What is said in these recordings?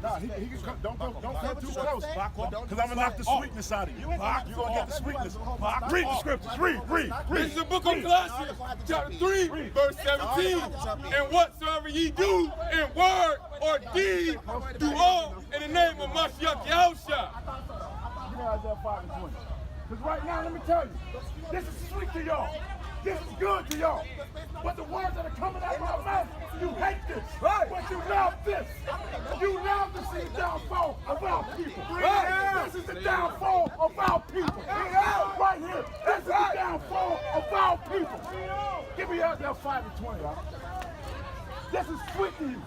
Nah, he can come. Don't come too close. Because I'm going to knock the sweetness out of you. You're going to get the sweetness. Read the scriptures. Read. This is the book of Colossians, chapter 3, verse 17. And whatsoever ye do in word or deed, do all in the name of Mashiach Yahushua. Give me Isaiah 5 and 20. Because right now, let me tell you, this is sweet to y'all. This is good to y'all. But the words that are coming out of my mouth, you hate this. Right. But you love this. You love to see the downfall of our people. Right. This is the downfall of our people. Right here. This is the downfall of our people. Give me Isaiah 5 and 20, y'all. This is sweet to you.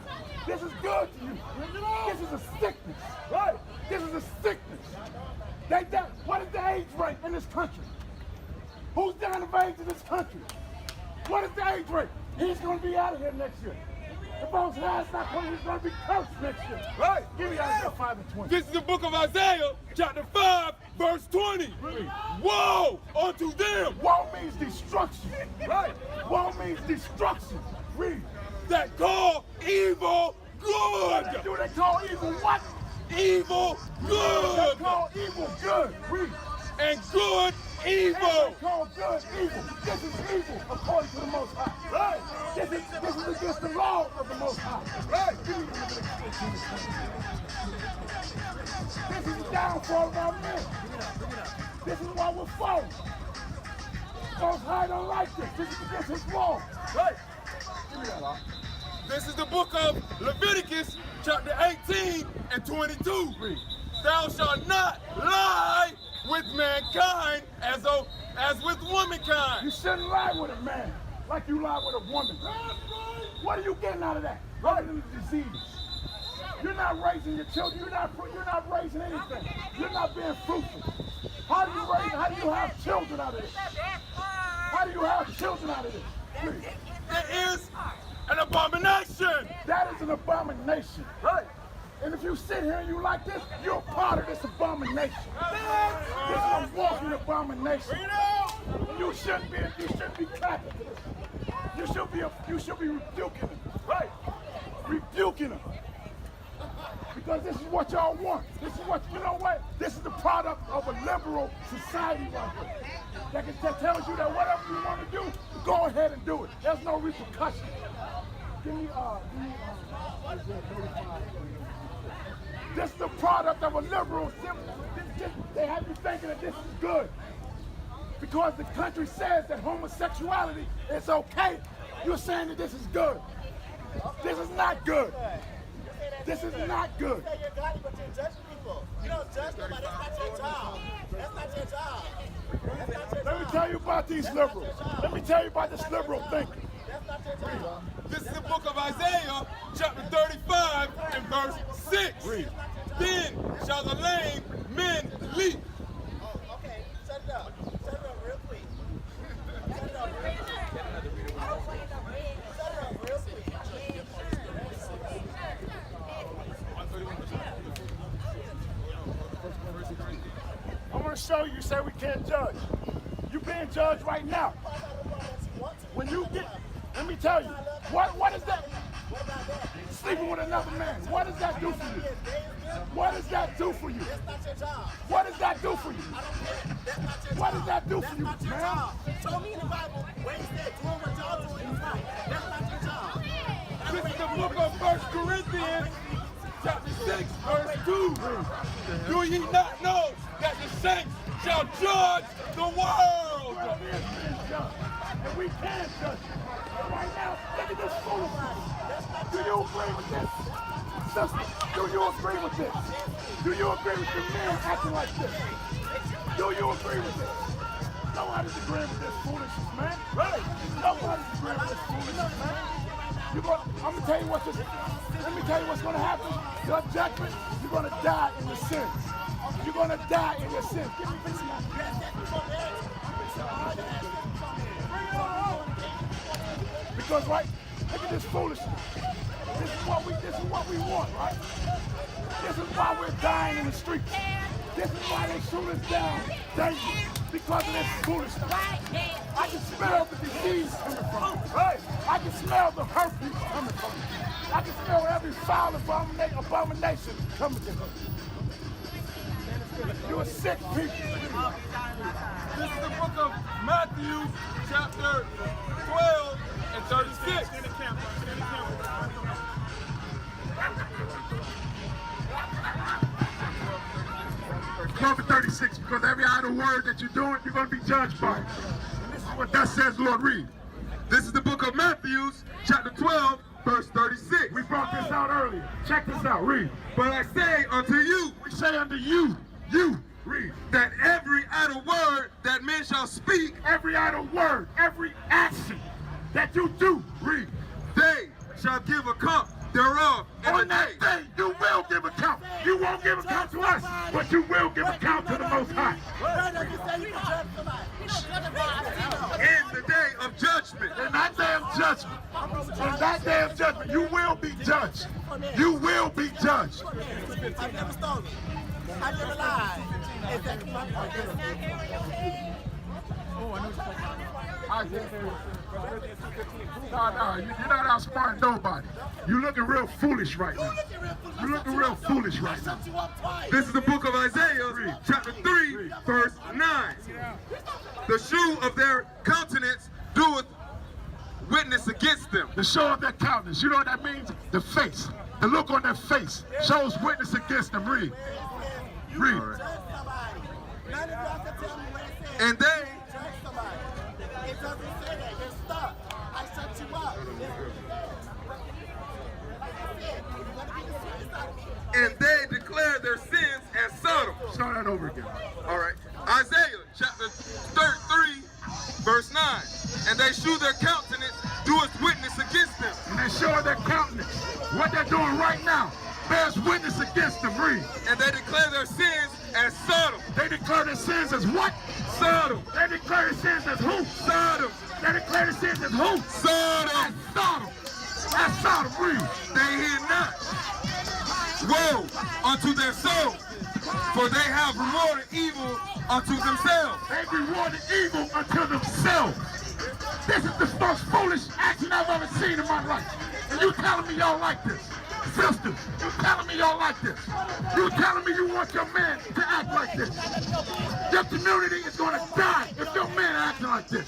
This is good to you. This is a sickness. Right. This is a sickness. What is the age rate in this country? Who's down of age in this country? What is the age rate? He's going to be out of here next year. If Bo's last not coming, he's going to be cursed next year. Right. Give me Isaiah 5 and 20. This is the book of Isaiah, chapter 5, verse 20. Read. Woe unto them. Woe means destruction. Right. Woe means destruction. Read. That call evil good. Do they call evil what? Evil good. They call evil good. Read. And good evil. They call good evil. This is evil according to the Most High. Right. This is against the law of the Most High. Right. Give me this is the downfall of our men. This is why we're falling. Most High don't like this. This is against his law. Right. Give me that, Lord. This is the book of Leviticus, chapter 18 and 22. Read. Thou shalt not lie with mankind as with womankind. You shouldn't lie with a man like you lie with a woman. What are you getting out of that? Other than the disease. You're not raising your children. You're not raising anything. You're not being fruitful. How do you have children out of this? How do you have children out of this? Please. It is an abomination. That is an abomination. Right. And if you sit here and you like this, you're part of this abomination. This is a walking abomination. You shouldn't be clapping for this. You should be rebuking them. Right. Rebuking them. Because this is what y'all want. This is what, you know what? This is the product of a liberal society right here. That tells you that whatever you want to do, go ahead and do it. There's no repercussion. Give me this is the product of a liberal. They have you thinking that this is good. Because the country says that homosexuality is okay, you're saying that this is good. This is not good. This is not good. You say you're godly, but you're judging people. You don't judge nobody. That's not your job. That's not your job. That's not your job. Let me tell you about these liberals. Let me tell you about this liberal thinking. That's not your job. This is the book of Isaiah, chapter 35 and verse 6. Read. Then shall the lame men leap. Oh, okay. Shut it up. Shut it up real quick. Shut it up real quick. Shut it up real quick. I want to show you. You say we can't judge. You're being judged right now. When you get, let me tell you, what is that? Sleeping with another man. What does that do for you? What does that do for you? That's not your job. What does that do for you? That's not your job. What does that do for you, That's not your man? job. Show me in the Bible where it said doing what y'all doing is right. That's not your job. This is the book of 1 Corinthians, chapter 6, verse 2. Do ye not know that the saints shall judge the world? Well, it is being judged. And we can judge it. Right now, look at this foolishness. Do you agree with this? Sister, do you agree with this? Do you agree with the men acting like this? Do you agree with this? Nobody's agreeing with this foolishness, man. Right. Nobody's agreeing with this foolishness, man. I'm gonna tell you let me tell you what's gonna happen. Your judgment, you're gonna die in your sins. You're gonna die in your sins. Give me this. Because right, look at this foolishness. This is what we want, right? This is why we're dying in the streets. This is why they shoot us down daily, because of this foolishness. I can smell the disease coming from it. Right? I can smell the herpes coming from it. I can smell every foul abomination coming to her. You a sick people. This is the book of Matthew, chapter 12 and 36. Number 36, because every idle word that you're doing, you're going to be judged by it. And this is what thus says, Lord, read. This is the book of Matthew, chapter 12, verse 36. We brought this out earlier. Check this out, read. But I say unto you, We say unto you, read. that every idle word that men shall speak, Every idle word, every action that you do, read. they shall give account thereof in the On that day. day, you will give account. You won't give account to us, but you will give account to the Most High. Where does it say you can judge somebody? You don't judge somebody. In the day of judgment. In that day of judgment, in that day of judgment, you will be judged. You will be judged. I've never stolen. I've never lied. Exactly. No, you're not outsmarting nobody. You're looking real foolish right now. You're looking real foolish right now. This is the book of Isaiah, chapter 3, verse 9. The shoe of their countenance doeth witness against them. The show of their countenance, you know what that means? The face. The look on their face shows witness against them. Read. Read. And they Judge somebody. It doesn't say that. You're stuck. I shut you up. and they declare their sins as Sodom. Start that over again. All right. Isaiah chapter 3, verse 9. And they shew their countenance, doeth witness against them. And they show their countenance. What they're doing right now bears witness against them. Read. And they declare their sins as Sodom. They declare their sins as what? Sodom. They declare their sins as who? Sodom. They declare their sins as who? Sodom. As Sodom. That's Sodom. Read. They hear not. Woe unto their souls, for they have rewarded evil unto themselves. They rewarded evil unto themselves. This is the most foolish action I've ever seen in my life. And you telling me y'all like this? Sisters, you telling me y'all like this? You telling me you want your man to act like this? Your community is going to die if your man acting like this.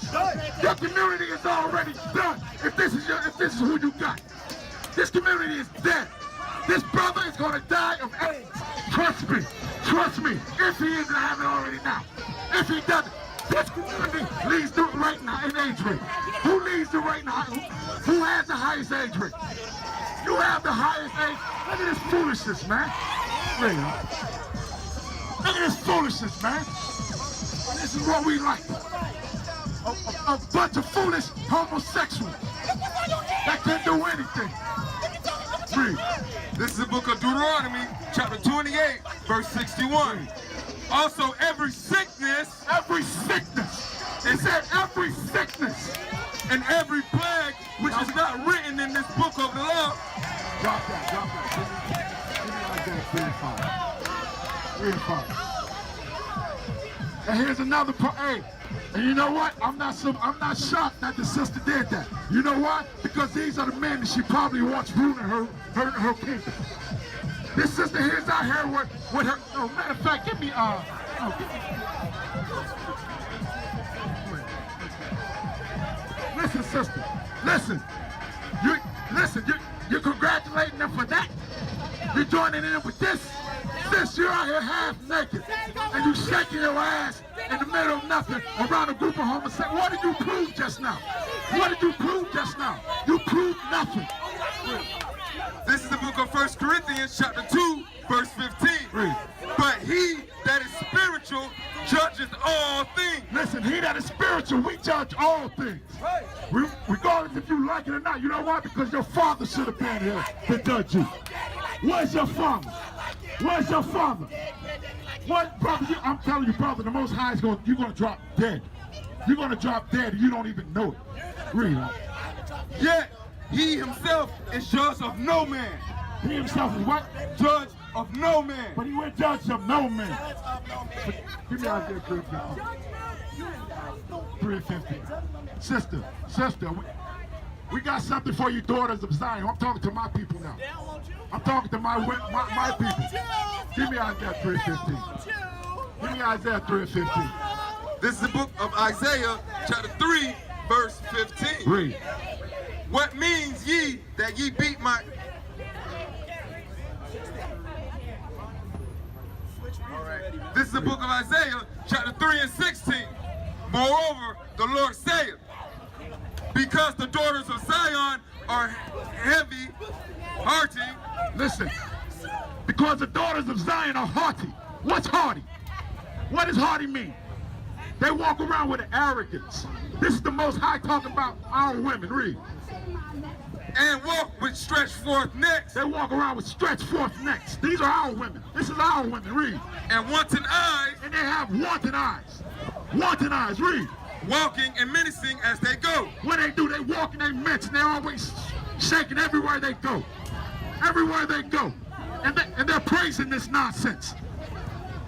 Your community is already done if this is who you got. This community is dead. This brother is going to die of AIDS. Trust me, if he isn't having it already now. If he doesn't, this community leads to right now in age rate. Who leads to right now? Who has the highest age rate? You have the highest age. Look at this foolishness, man. Really. Look at this foolishness, man. This is what we like. A bunch of foolish homosexuals that can't do anything. Read. This is the book of Deuteronomy, chapter 28, verse 61. Also, every sickness, It said every sickness. and every plague which is not written in this book of the law. Drop that. Give me like that, 3 and 5. And here's another part. Hey, and you know what? I'm not shocked that the sister did that. You know why? Because these are the men that she probably wants ruling her kingdom. This sister here's out here with her. No, matter of fact, give me Listen, sister. Listen. You're congratulating them for that. You're joining in with this. Sis, you're out here half naked, and you shaking your ass in the middle of nothing around a group of homosexuals. What did you prove just now? What did you prove just now? You proved nothing. This is the book of 1 Corinthians, chapter 2, verse 15. Read. But he that is spiritual judgeth all things. Listen, he that is spiritual, we judge all things. Regardless if you like it or not. You know why? Because your father should have been here to judge you. Where's your father? Where's your father? What, brother? I'm telling you, brother, the Most High is going. You're going to drop dead. You're going to drop dead, and you don't even know it. Read. Yet he himself is judge of no man. He himself is what? Judge of no man. But he went judge of no man. Give me Isaiah 3:15. 3:15. Sister, We got something for you daughters of Zion. I'm talking to my people now. I'm talking to my people. Give me Isaiah 3:15. Give me Isaiah 3:15. This is the book of Isaiah, chapter 3, verse 15. Read. What means ye that ye beat my... This is the book of Isaiah, chapter 3 and 16. Moreover, the Lord saith, because the daughters of Zion are heavy, hearty. Listen, because the daughters of Zion are haughty. What's haughty? What does haughty mean? They walk around with arrogance. This is the Most High talking about our women. Read. And walk with stretched forth necks. They walk around with stretched forth necks. These are our women. This is our women. Read. And wanton eyes. And they have wanton eyes. Wanton eyes. Read. Walking and menacing as they go. What they do, they walk and they mention. They're always shaking everywhere they go. Everywhere they go. And they're praising this nonsense.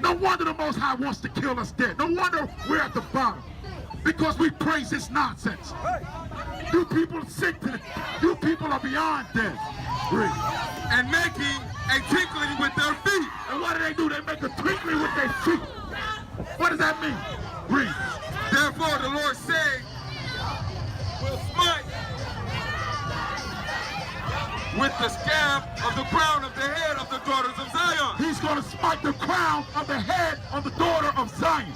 No wonder the Most High wants to kill us dead. No wonder we're at the bottom. Because we praise this nonsense. You people sick to the... You people are beyond dead. Read. And making a tinkling with their feet. And what do? They make a twinkling with their feet. What does that mean? Read. Therefore the Lord said, will smite with the scab of the crown of the head of the daughters of Zion. He's going to smite the crown of the head of the daughter of Zion.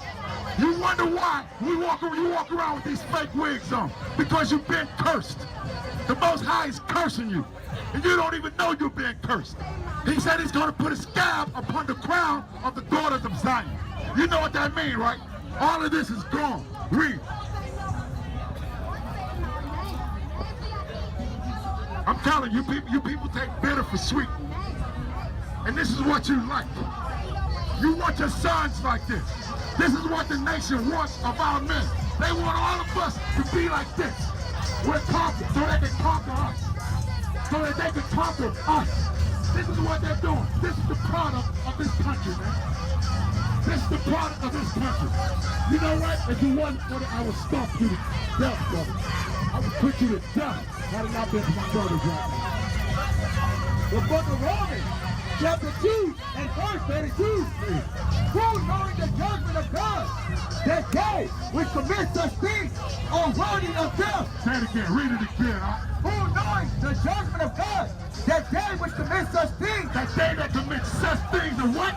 You wonder why you walk around with these fake wigs on. Because you've been cursed. The Most High is cursing you. And you don't even know you're being cursed. He said he's going to put a scab upon the crown of the daughters of Zion. You know what that means, right? All of this is gone. Read. I'm telling you, people take bitter for sweet. And this is what you like. You want your sons like this. This is what the nation wants of our men. They want all of us to be like this. We're conquered so they can conquer us. So that they can conquer us. This is what they're doing. This is the product of this country, man. This is the product of this country. You know what? If you wasn't for it, I would stomp you to death, brother. I would put you to death. Had it not been for my brothers right now. The book of Romans, chapter 2 and verse 32. Who knowing the judgment of God, that they which commit such things are worthy of death. Say it again. Read it again. Who knowing the judgment of God, that they which commit such things, That they that commit such things are what?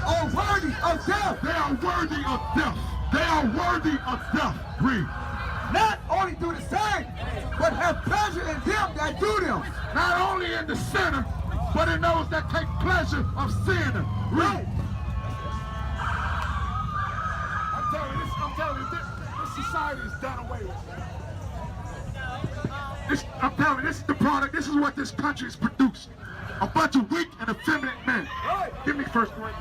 are worthy of death. They are worthy of death. They are worthy of death. Read. Not only do the same, but have pleasure in them that do them. Not only in the sinner, but in those that take pleasure of sinning. Read. I'm telling you, this society is done away with. I'm telling you, this is the product. This is what this country has produced. A bunch of weak and effeminate men. Give me first one.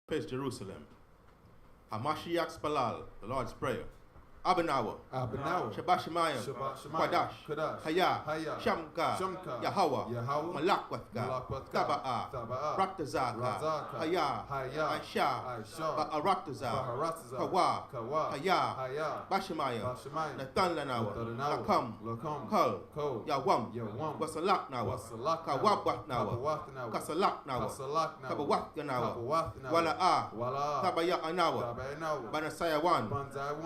Praise Jerusalem. Hamashiach Spalal, the Lord's Prayer. Abinawa. Shabashamayim. Kwadash. Haya. Shamka. Yahweh. Malakwatka. Taba'a. Raktazaka. Haya. Aisha. Ba'araktaza. Kawa. Haya. Bashamayim. Nathan Lanawa. Lakam. Kul. Yawam. Wasalak Nawa. Kawabwat Nawa. Kasalak Nawa. Kabawat Nawa. Wala'a. Tabaya Nawa. Banasayawan.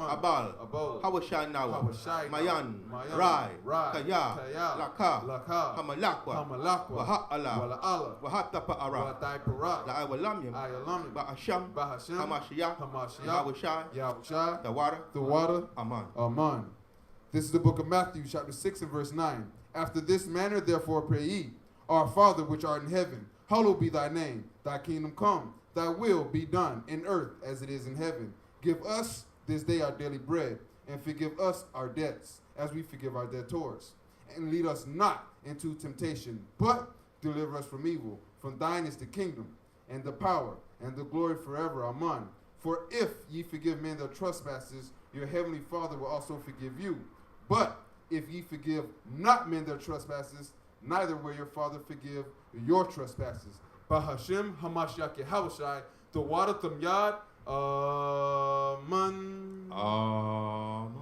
Abal. Hawashai Nawa, Mayan, Rai, Kaya, Laka, Hamalakwa, Waha'ala, Wahatapa'ara, La'awalamyam, Ba'asham, Hamashiach, Hawashai, the water, Aman. This is the book of Matthew, chapter 6 and verse 9. After this manner, therefore, pray ye, Our Father which art in heaven, hallowed be thy name. Thy kingdom come, thy will be done in earth as it is in heaven. Give us this day our daily bread, and forgive us our debts, as we forgive our debtors. And lead us not into temptation, but deliver us from evil. From thine is the kingdom, and the power, and the glory forever. Amen. For if ye forgive men their trespasses, your heavenly Father will also forgive you. But if ye forgive not men their trespasses, neither will your Father forgive your trespasses. Bahashem Hamashiach Yehoshai, the water tam yad. Amen. Amen.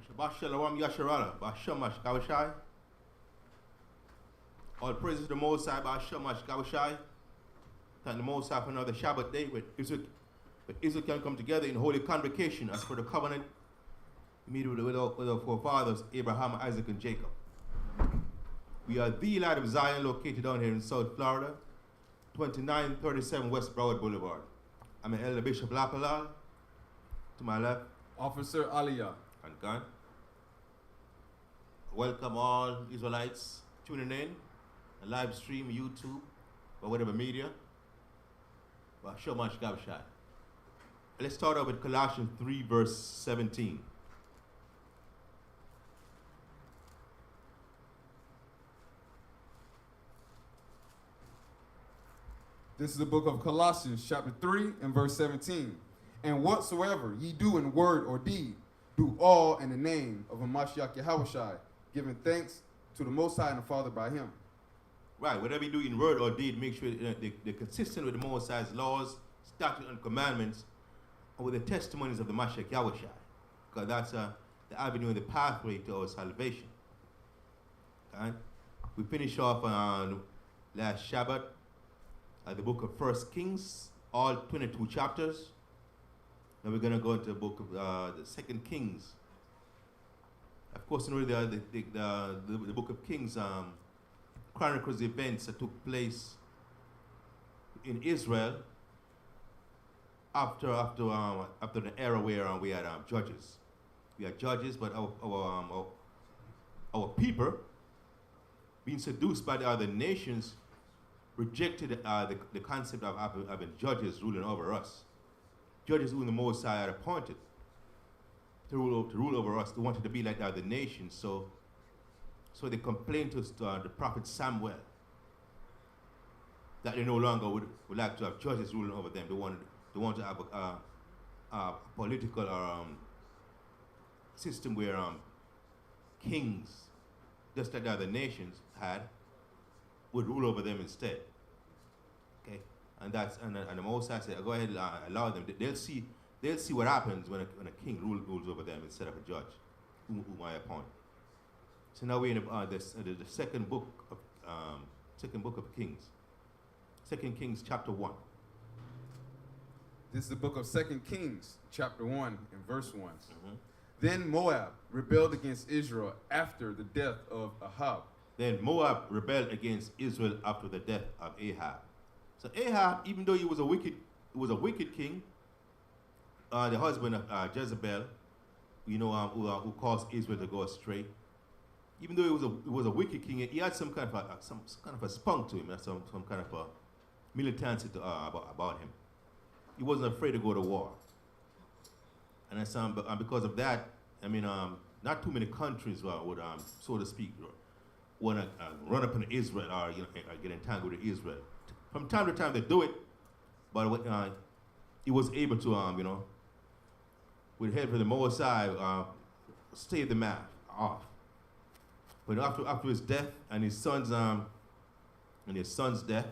Shabbat Shalom Yasharala, Bashamash Kawashai. All praises to the Most High, Bashamash Kawashai. Thank the Most High for another Shabbat day where Israel can come together in holy convocation as per the covenant made with our forefathers, Abraham, Isaac, and Jacob. We are the Light of Zion, located down here in South Florida, 2937 West Broward Boulevard. I'm an Elder Bishop Lapalal. To my left, Officer Aliyah. and gun. Welcome all Israelites tuning in, a live stream, YouTube, or whatever media. Shamash Gavshai. Let's start off with Colossians 3, verse 17. This is the book of Colossians, chapter 3 and verse 17. And whatsoever ye do in word or deed, do all in the name of Hamashiach Yehoshai, giving thanks to the Most High and the Father by him. Right, whatever you do in word or deed, make sure they're consistent with the Most High's laws, statutes, and commandments, and with the testimonies of the Mashiach Yahushai. Because that's the avenue and the pathway to our salvation. Okay? We finish off on last Shabbat, the book of 1 Kings, all 22 chapters. Now we're going to go into the book of the 2 Kings. Of course, you know, the book of Kings chronicles events that took place in Israel after the era where we had judges. We had judges, but our people, being seduced by the other nations, rejected the concept of having judges ruling over us. Judges whom the Most High had appointed to rule over us. They wanted to be like the other nations, so they complained to the prophet Samuel that they no longer would like to have judges ruling over them. They want to have a political system where kings, just like the other nations had, would rule over them instead. Okay, and the Most High said, go ahead and allow them. They'll see what happens when a king rules over them instead of a judge, whom I appoint. So now we're in the second book of Kings. 2 Kings chapter 1. This is the book of 2 Kings, chapter 1 and verse 1. Mm-hmm. Then Moab rebelled against Israel after the death of Ahab. Then Moab rebelled against Israel after the death of Ahab. So Ahab, even though he was a wicked king, the husband of Jezebel, who caused Israel to go astray. even though he was a wicked king, he had some kind of a spunk to him, some kind of a militancy about him. He wasn't afraid to go to war. And because of that, I mean, not too many countries would, so to speak, want to run up on Israel or get entangled with Israel. From time to time they do it, but he was able to, with help from the Most High, stave the man off. But after his death and his son's death,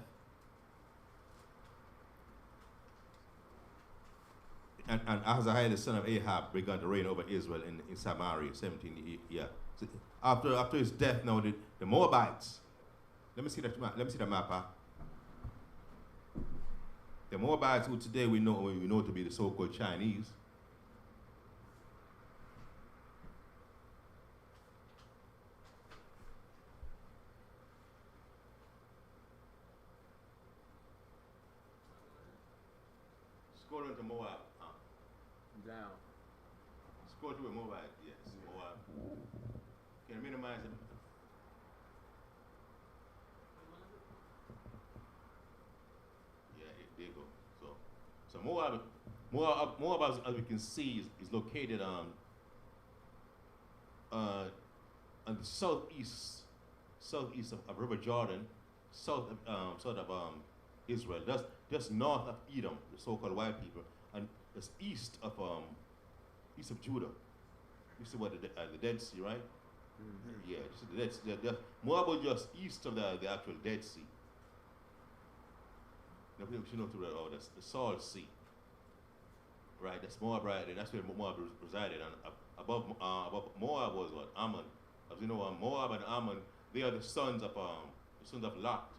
and Ahaziah, the son of Ahab, began to reign over Israel in Samaria, 17 years. So after his death, now the Moabites. Let me see the map. Huh? The Moabites, who today we know to be the so-called Chinese. Scroll into Moab. Down. Scroll to a Moab, yes. Moab. Can I minimize it? Yeah, there you go. So Moab, as we can see, is located on the southeast of River Jordan, south of Israel, just north of Edom, the so-called white people, and it's east of Judah. You see what the Dead Sea, right? Mm-hmm. Yeah, you see the Dead Sea. Moab was just east of the actual Dead Sea. Now people should know that's the Salt Sea. Right, that's Moab, right? And that's where Moab resided. And above Moab was what? Ammon. As you know, Moab and Ammon, they are the sons of Lot.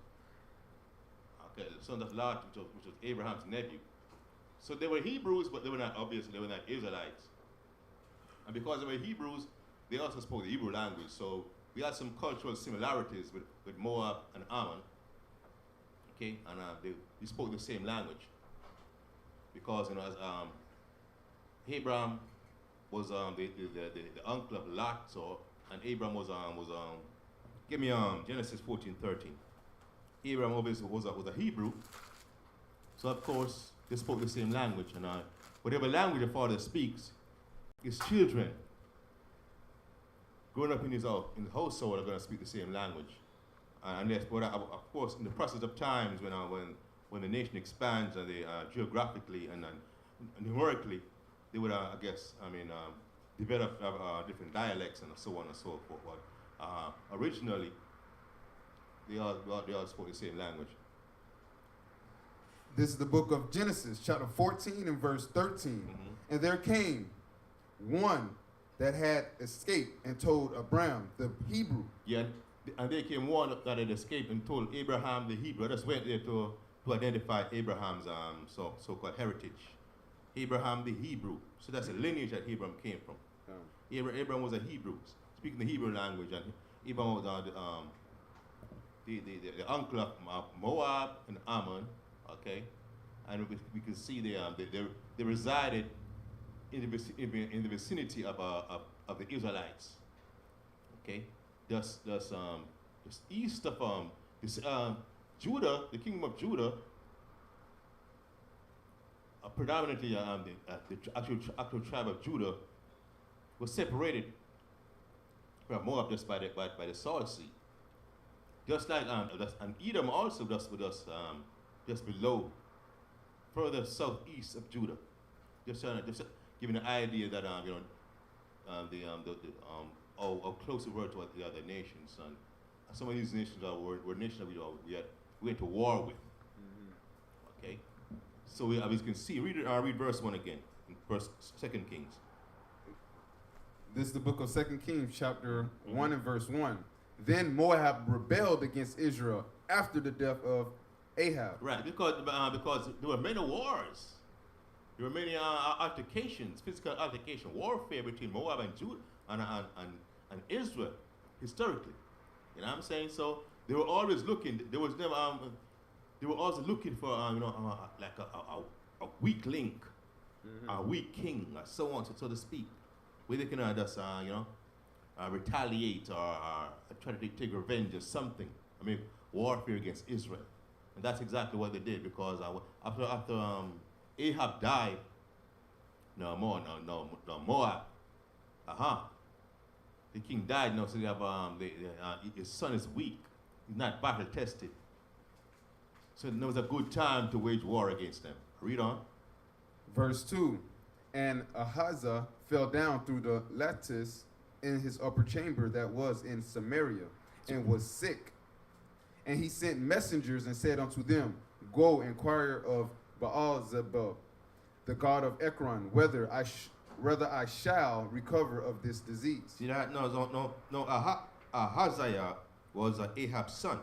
Okay, the sons of Lot, which was Abraham's nephew. So they were Hebrews, but they were not Israelites. And because they were Hebrews, they also spoke the Hebrew language. So we had some cultural similarities with Moab and Ammon. Okay, and they spoke the same language. Because as Abraham was the uncle of Lot, and Abraham was give me Genesis 14:13. Abraham obviously was a Hebrew, so of course they spoke the same language, and whatever language the father speaks, his children growing up in his household are going to speak the same language. But of course, in the process of times when the nation expands and they geographically and numerically, they would develop different dialects and so on and so forth. But originally, they all spoke the same language. This is the book of Genesis, chapter 14 and verse 13. Mm-hmm. And there came one that had escaped and told Abram, the Hebrew. Yeah, and there came one that had escaped and told Abraham, the Hebrew. I just went there to identify Abraham's so-called heritage. Abraham, the Hebrew. So that's the lineage that Abraham came from. Abraham was a Hebrew, speaking the Hebrew language, and Abraham was the uncle of Moab and Ammon, okay? And we can see they resided in the vicinity of the Israelites, okay? Just east of Judah, the kingdom of Judah, predominantly the actual tribe of Judah was separated from Moab just by the Salt Sea. Just like and Edom also just below, further southeast of Judah. Just giving an idea that how close we were to the other nations, and some of these nations were nations that we went to war with. Mm-hmm. Okay, so as you can see, read verse 1 again, in 2 Kings. This is the book of 2 Kings, chapter 1 and verse 1. Then Moab rebelled against Israel after the death of Ahab. Right, because there were many wars. There were many altercations, physical altercation, warfare between Moab and Judah and Israel, historically. You know what I'm saying? So they were always looking. There was never. They were always looking for like a weak link, mm-hmm. a weak king, or so on, so to speak, where they can retaliate or try to take revenge or something. I mean, warfare against Israel. And that's exactly what they did, because after Ahab died, Moab, the king died now, so they have, his son is weak. He's not battle tested. So it was a good time to wage war against them. Read on. Verse 2. And Ahaziah fell down through the lattice in his upper chamber that was in Samaria, and was sick. And he sent messengers and said unto them, Go inquire of Baal-zebub, the god of Ekron, whether I shall recover of this disease. See that? No. Ahaziah was Ahab's son,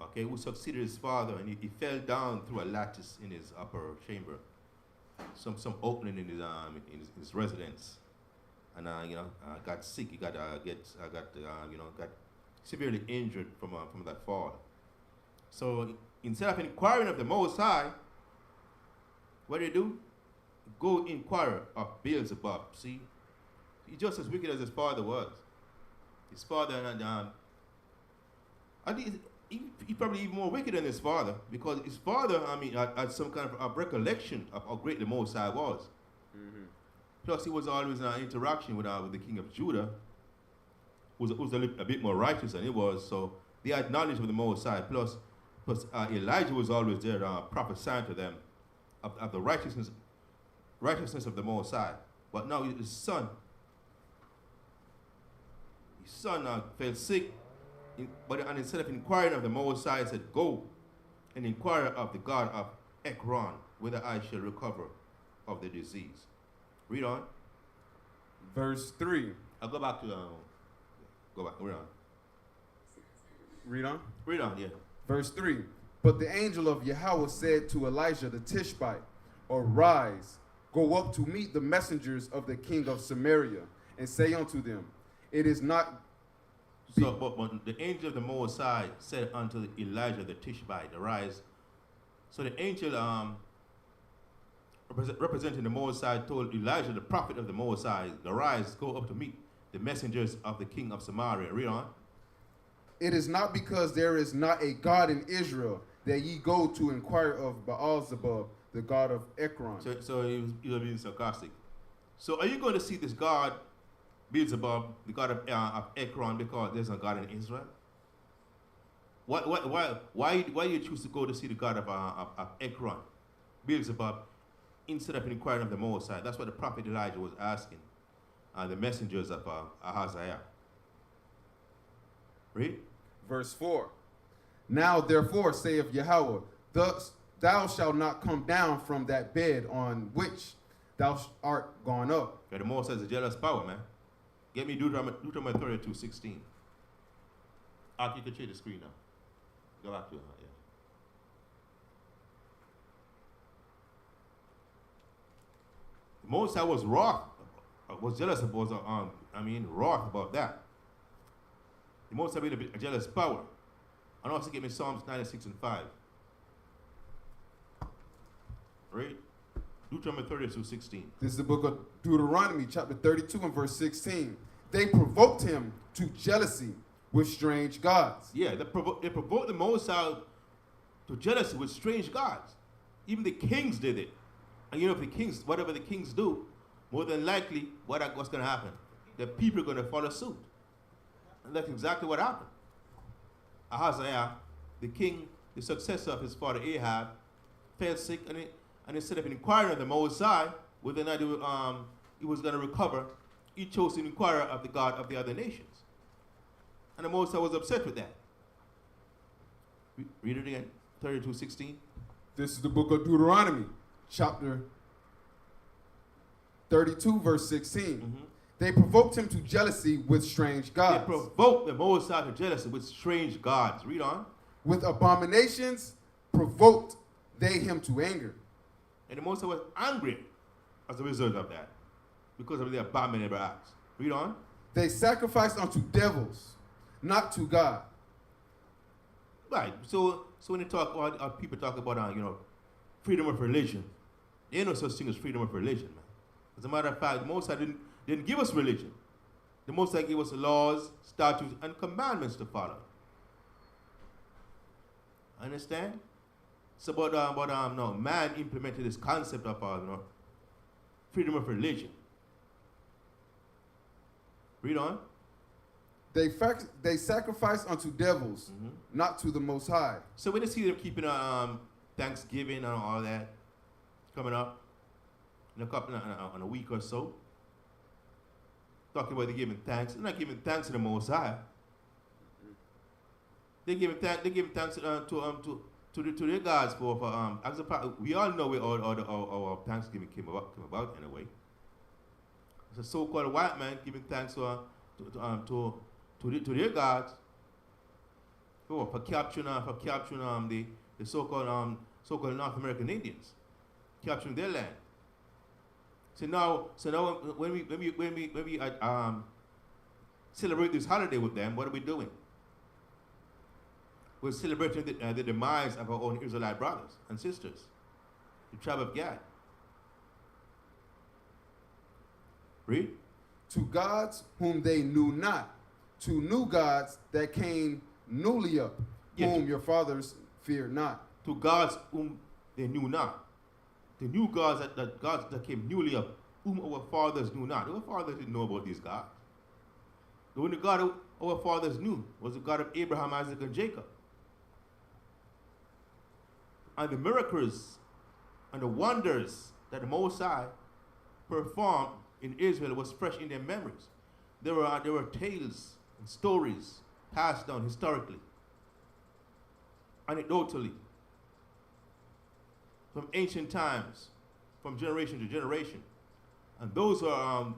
okay, who succeeded his father, and he fell down through a lattice in his upper chamber, some opening in his residence, and got sick. He got severely injured from that fall. So instead of inquiring of the Most High, what did he do? Go inquire of Beelzebub. See, he's just as wicked as his father was. His father, I think he's probably even more wicked than his father, because his father, had some kind of recollection of how great the Most High was. Mm-hmm. Plus, he was always in interaction with the king of Judah, who was a bit more righteous than he was. So they had knowledge of the Most High. Plus Elijah was always there prophesying to them of the righteousness of the Most High. But now his son fell sick, and instead of inquiring of the Most High, he said, Go and inquire of the god of Ekron, whether I shall recover of the disease. Read on. Verse 3. I'll go back to read on. Read on? Read on, yeah. Verse 3. But the angel of Yahweh said to Elijah the Tishbite, Arise, go up to meet the messengers of the king of Samaria, and say unto them, It is not... But the angel of the Most High said unto Elijah the Tishbite, Arise. So the angel representing the Most High told Elijah, the prophet of the Most High, Arise, go up to meet the messengers of the king of Samaria. Read on. It is not because there is not a God in Israel that ye go to inquire of Baal-zebub, the god of Ekron. So he was being sarcastic. So are you going to see this god, Beelzebub, the god of Ekron, because there's no God in Israel? Why you choose to go to see the god of Ekron, Beelzebub, instead of inquiring of the Most High? That's what the prophet Elijah was asking the messengers of Ahaziah. Read. Verse 4. Now therefore saith Yahweh, thou shalt not come down from that bed on which thou art gone up. Okay, the Most High is a jealous power, man. Get me Deuteronomy 32:16. You can change the screen now. Go back to it, yeah. The Most High was wroth, was jealous about, wroth about that. The Most High being a jealous power. And also give me Psalms 96:5. Read. Deuteronomy 32:16. This is the book of Deuteronomy, chapter 32 and verse 16. They provoked him to jealousy with strange gods. Yeah, they provoked the Most High to jealousy with strange gods. Even the kings did it. And you know, whatever the kings do, more than likely, what's going to happen? The people are going to follow suit. And that's exactly what happened. Ahaziah, the king, the successor of his father Ahab, fell sick, and instead of inquiring of the Most High whether or not he was going to recover, he chose to inquire of the God of the other nations. And the Most High was upset with that. Read it again, 32:16. This is the book of Deuteronomy, chapter 32, verse 16. Mm-hmm. They provoked him to jealousy with strange gods. They provoked the Most High to jealousy with strange gods. Read on. With abominations provoked they him to anger. And the Most High was angry as a result of that, because of their abominable acts. Read on. They sacrificed unto devils, not to God. Right. So when they talk about, people talk about, freedom of religion, there ain't no such thing as freedom of religion, man. As a matter of fact, the Most High didn't give us religion. The Most High gave us laws, statutes, and commandments to follow. Understand? So, no, man implemented this concept of freedom of religion. Read on. They sacrifice unto devils, not to the Most High. So when you see them keeping Thanksgiving and all that coming up in a week or so, talking about they giving thanks. They're not giving thanks to the Most High. They giving thanks to their gods for as a part. We all know where our Thanksgiving came about anyway. It's a so-called white man giving thanks to their gods for capturing the so-called North American Indians, capturing their land. So now when we celebrate this holiday with them, what are we doing? We're celebrating the demise of our own Israelite brothers and sisters, the tribe of Gad. Read. To gods whom they knew not, to new gods that came newly up, whom your fathers feared not. To gods whom they knew not. The new gods that came newly up, whom our fathers knew not. Our fathers didn't know about these gods. The only God our fathers knew was the God of Abraham, Isaac, and Jacob. And the miracles and the wonders that the Most High performed in Israel was fresh in their memories. There were tales and stories passed down historically, anecdotally, from ancient times, from generation to generation. And those are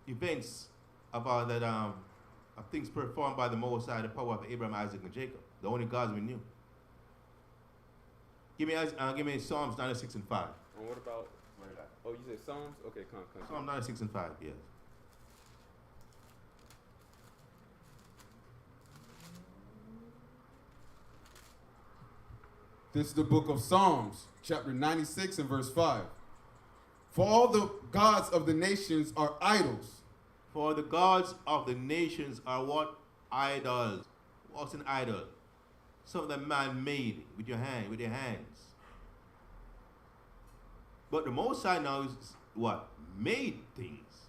events about that of things performed by the Most High, the power of Abraham, Isaac, and Jacob, the only gods we knew. Give me Psalms 96 and 5. And what about? Oh, you said Psalms? Okay, come. Psalm 96 and 5, yes. This is the book of Psalms, chapter 96 and verse 5. For all the gods of the nations are idols. For the gods of the nations are what? Idols. What's an idol? Something that man made with your hands. But the Most High now is what? Made things.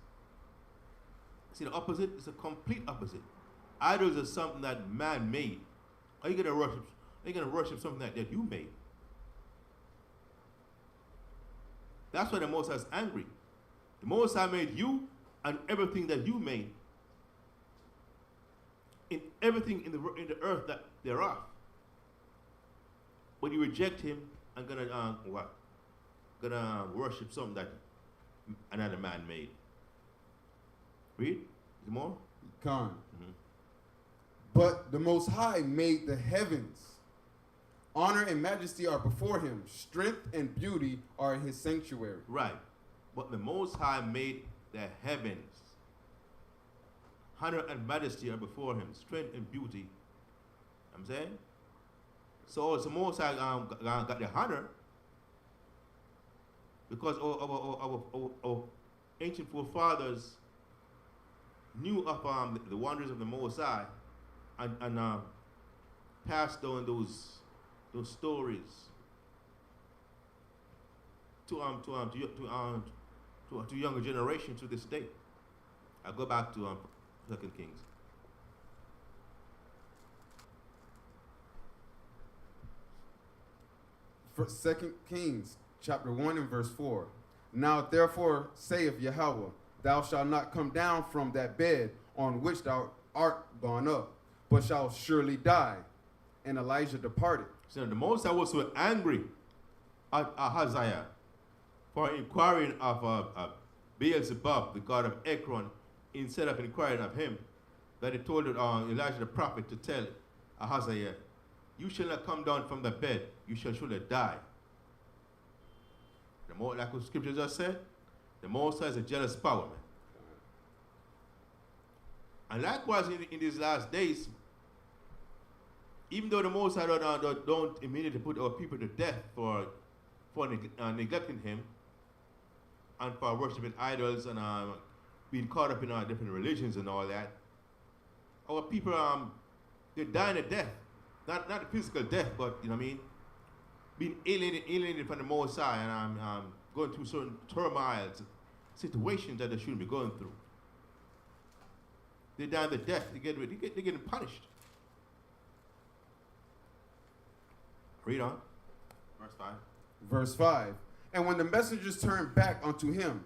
See, the opposite is a complete opposite. Idols are something that man made. Are you gonna worship something that you made? That's why the Most High is angry. The Most High made you and everything that you made. In everything in the earth that thereof. But you reject him and gonna worship something that another man made. Read? Is more? Con. But the Most High made the heavens. Honor and majesty are before him. Strength and beauty are in his sanctuary. Right. But the Most High made the heavens. Honor and majesty are before him. Strength and beauty. I'm saying? So the Most High got the honor because our ancient forefathers knew of the wonders of the Most High and passed on those stories to younger generation to this day. I go back to 2 Kings. For 2 Kings, chapter 1 and verse 4. Now therefore saith Yahweh, thou shalt not come down from that bed on which thou art gone up, but shalt surely die. And Elijah departed. So the Most High was so angry at Ahaziah for inquiring of Beelzebub, the god of Ekron, instead of inquiring of him, that he told Elijah the prophet to tell Ahaziah, you shall not come down from the bed, you shall surely die. Like what scripture just said, the Most High is a jealous power, man. And likewise in these last days, even though the Most High don't immediately put our people to death for neglecting him and for worshiping idols and being caught up in our different religions and all that, our people, they're dying a death. Not a physical death, but, you know what I mean? Being alienated from the Most High, and going through certain turmoils, situations that they shouldn't be going through. They're dying the death. They're getting punished. Read on. Verse 5. Verse 5. And when the messengers turned back unto him,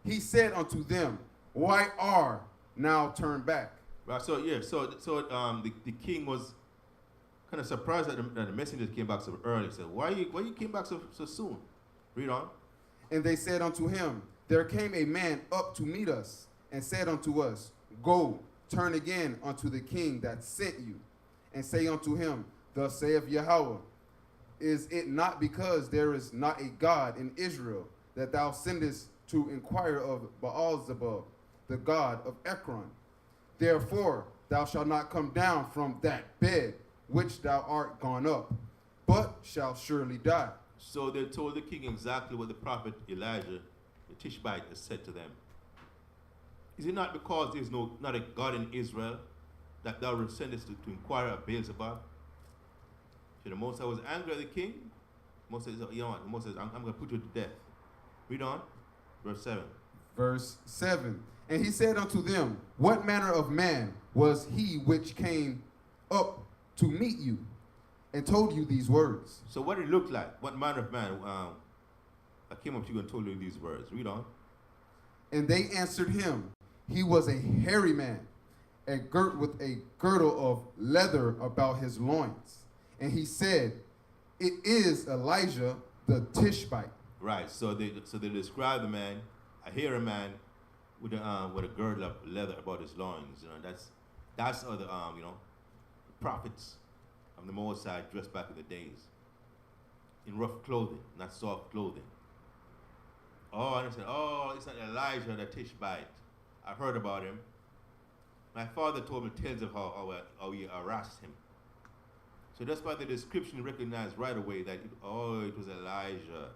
he said unto them, why are now turned back? Right, so the king was kind of surprised that the messengers came back so early. He said, why you came back so soon? Read on. And they said unto him, there came a man up to meet us, and said unto us, go, turn again unto the king that sent you, and say unto him, thus saith Yahweh, is it not because there is not a God in Israel that thou sendest to inquire of Baal-zebub, the god of Ekron? Therefore thou shalt not come down from that bed which thou art gone up, but shalt surely die. So they told the king exactly what the prophet Elijah, the Tishbite, has said to them. Is it not because there is not a God in Israel that thou wilt send us to inquire of Beelzebub? So the Moses was angry at the king. Moses says, you know what? Moses says, I'm going to put you to death. Read on. Verse 7. Verse 7. And he said unto them, what manner of man was he which came up to meet you, and told you these words? So what did it look like? What manner of man I came up to you and told you these words? Read on. And they answered him, he was a hairy man, girt with a girdle of leather about his loins. And he said, it is Elijah the Tishbite. Right. So they describe the man, a hairy man, with a girdle of leather about his loins. You know, that's other prophets of the Most High dressed back in the days in rough clothing, not soft clothing. Oh, and I said, oh, it's not Elijah the Tishbite. I've heard about him. My father told me tales of how he harassed him. So that's why the description recognized right away that it was Elijah.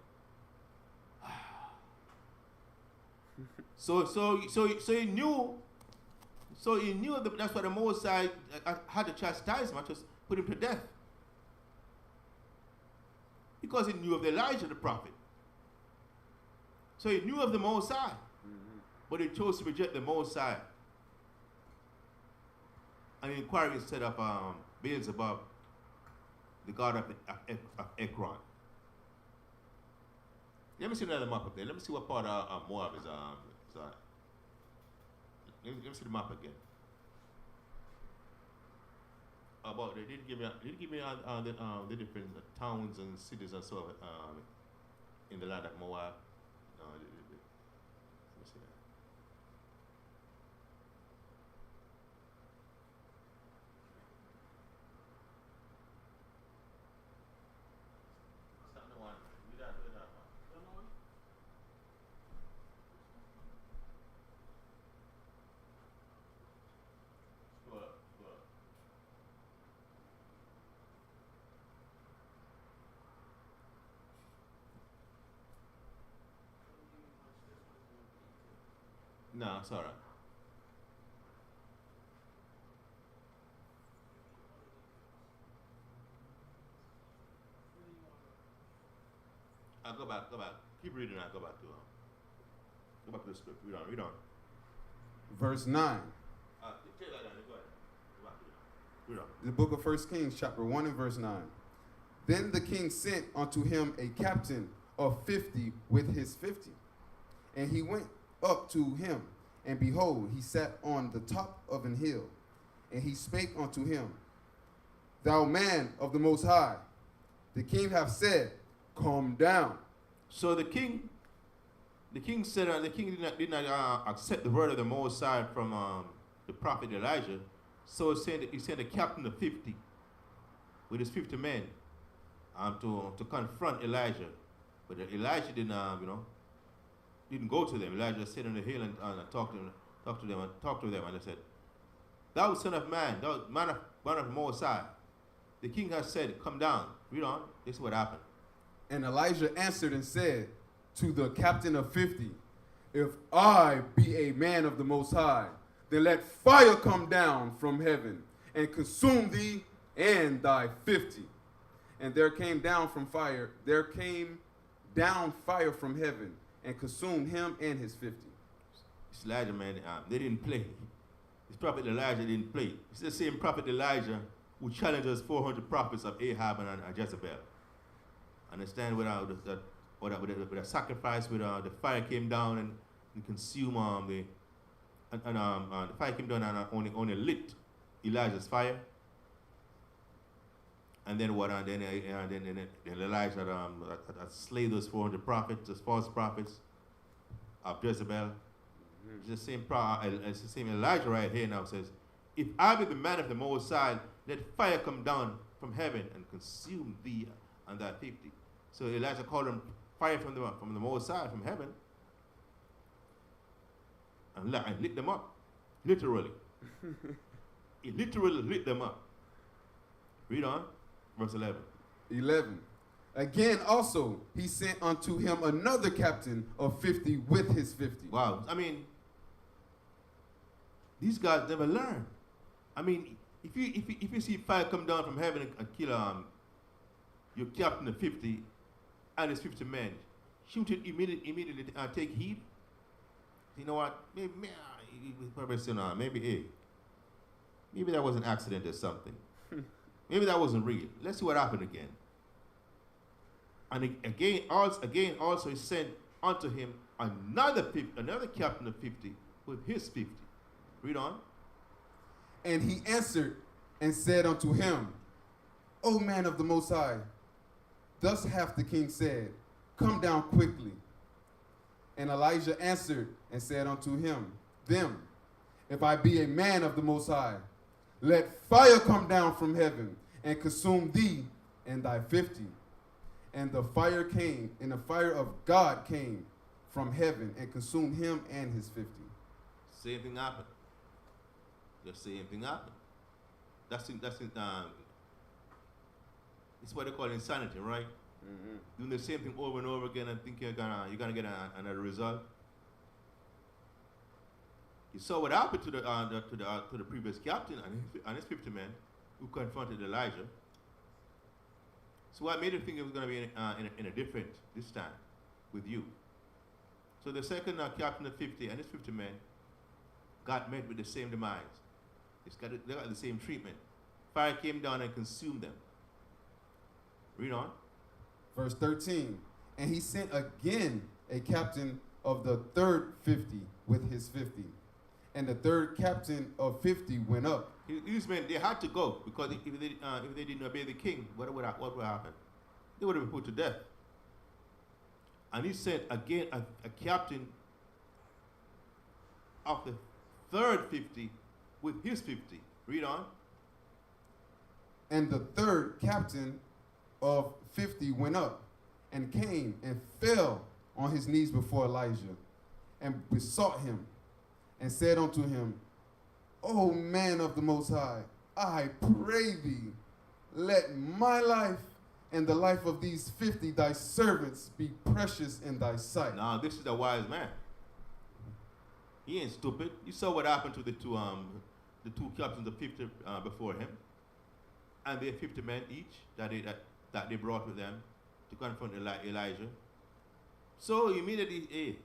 So he knew. So he knew that's why the Most High had to chastise him, just put him to death, because he knew of Elijah the prophet. So he knew of the Most High, but he chose to reject the Most High and inquire instead of Beelzebub, the god of Ekron. Let me see another map up there. Let me see what part of Moab is let me see the map again. About they didn't give me the different towns and cities and so in the land of Moab. Let me see that. No, it's all right. I'll go back. Keep reading. I'll go back to the script. Read on. Verse 9. Take that down. Go ahead. Go back to it. Read on. The book of 1 Kings, chapter 1 and verse 9. Then the king sent unto him a captain of 50 with his 50. And he went up to him, and behold, he sat on the top of an hill. And he spake unto him, thou man of the Most High, the king hath said, come down. So the king said the king did not accept the word of the Most High from the prophet Elijah. So he sent a captain of 50 with his 50 men to confront Elijah. But Elijah didn't go to them. Elijah sat on the hill and talked to them, and they said, thou son of man, thou man of Most High, the king has said, come down. Read on. This is what happened. And Elijah answered and said to the captain of 50, if I be a man of the Most High, then let fire come down from heaven and consume thee and thy 50. And there came down fire from heaven and consumed him and his 50. It's Elijah, man, they didn't play. This prophet Elijah didn't play. It's the same prophet Elijah who challenges 400 prophets of Ahab and Jezebel. Understand with a sacrifice, with the fire came down and consumed the fire came down and only lit Elijah's fire. And then what? Then Elijah slayed those 400 prophets, those false prophets of Jezebel. It's the same Elijah right here now says, if I be the man of the Most High, let fire come down from heaven and consume thee and thy 50. So Elijah called them fire from the Most High, from heaven, and lit them up, literally. It literally lit them up. Read on, verse 11. Again also he sent unto him another captain of 50 with his 50. Wow, I mean, these guys never learn. I mean, if you see fire come down from heaven and kill your captain of 50 and his 50 men, shoot it immediately take heed. You know what? Maybe that was an accident or something. Maybe that wasn't real. Let's see what happened again. And again also he sent unto him another captain of 50 with his 50. Read on. And he answered and said unto him, O man of the Most High, thus hath the king said, come down quickly. And Elijah answered and said unto him, them, if I be a man of the Most High, let fire come down from heaven and consume thee and thy 50. And the fire came, and the fire of God came from heaven and consumed him and his 50. Same thing happened. The same thing happened. It's what they call insanity, right? Mm-hmm. Doing the same thing over and over again and think you're gonna get another result. You saw what happened to the previous captain and his 50 men who confronted Elijah. So what made you think it was going to be in a different this time with you? So the second captain of 50 and his 50 men got met with the same demise. They got the same treatment. Fire came down and consumed them. Read on. Verse 13. And he sent again a captain of the third 50 with his 50. And the third captain of 50 went up. These men, they had to go, because if they didn't obey the king, what would happen? They would have been put to death. And he sent again a captain of the third 50 with his 50. Read on. And the third captain of 50 went up and came and fell on his knees before Elijah and besought him and said unto him, O man of the Most High, I pray thee, let my life and the life of these 50 thy servants be precious in thy sight. Now this is a wise man. He ain't stupid. You saw what happened to the two captains of 50 before him, and their 50 men each that they brought with them to confront Elijah. So immediately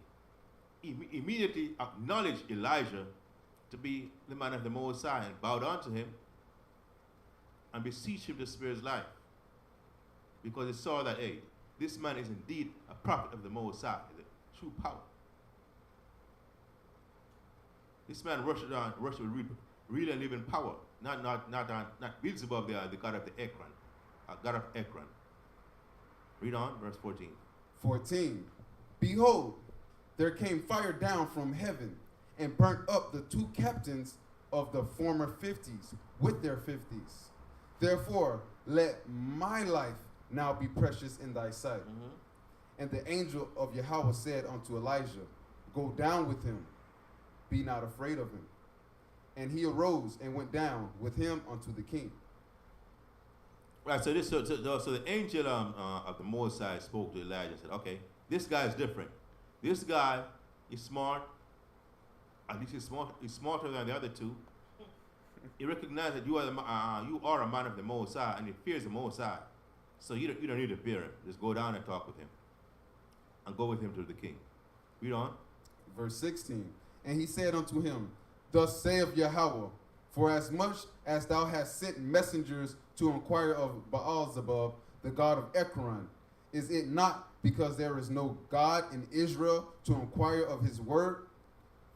acknowledged Elijah to be the man of the Most High and bowed down to him and beseeched him to spare his life, because he saw that, hey, this man is indeed a prophet of the Most High, the true power. This man rushed with real and living power, not Beelzebub, the god of the Ekron, god of Ekron. Read on, verse 14. 14. Behold, there came fire down from heaven and burnt up the two captains of the former 50s with their 50s. Therefore, let my life now be precious in thy sight. Mm-hmm. And the angel of Yahweh said unto Elijah, go down with him, be not afraid of him. And he arose and went down with him unto the king. Right, so the angel of the Most High spoke to Elijah and said, okay, this guy is different. This guy, He's smart. At least he's smarter than the other two. He recognizes that you are a man of the Most High, and he fears the Most High. So you don't need to fear him. Just go down and talk with him, and go with him to the king. Read on. Verse 16. And he said unto him, Thus saith Yahweh, for as much as thou hast sent messengers to inquire of Baal-zebub, the god of Ekron, is it not because there is no God in Israel to inquire of his word?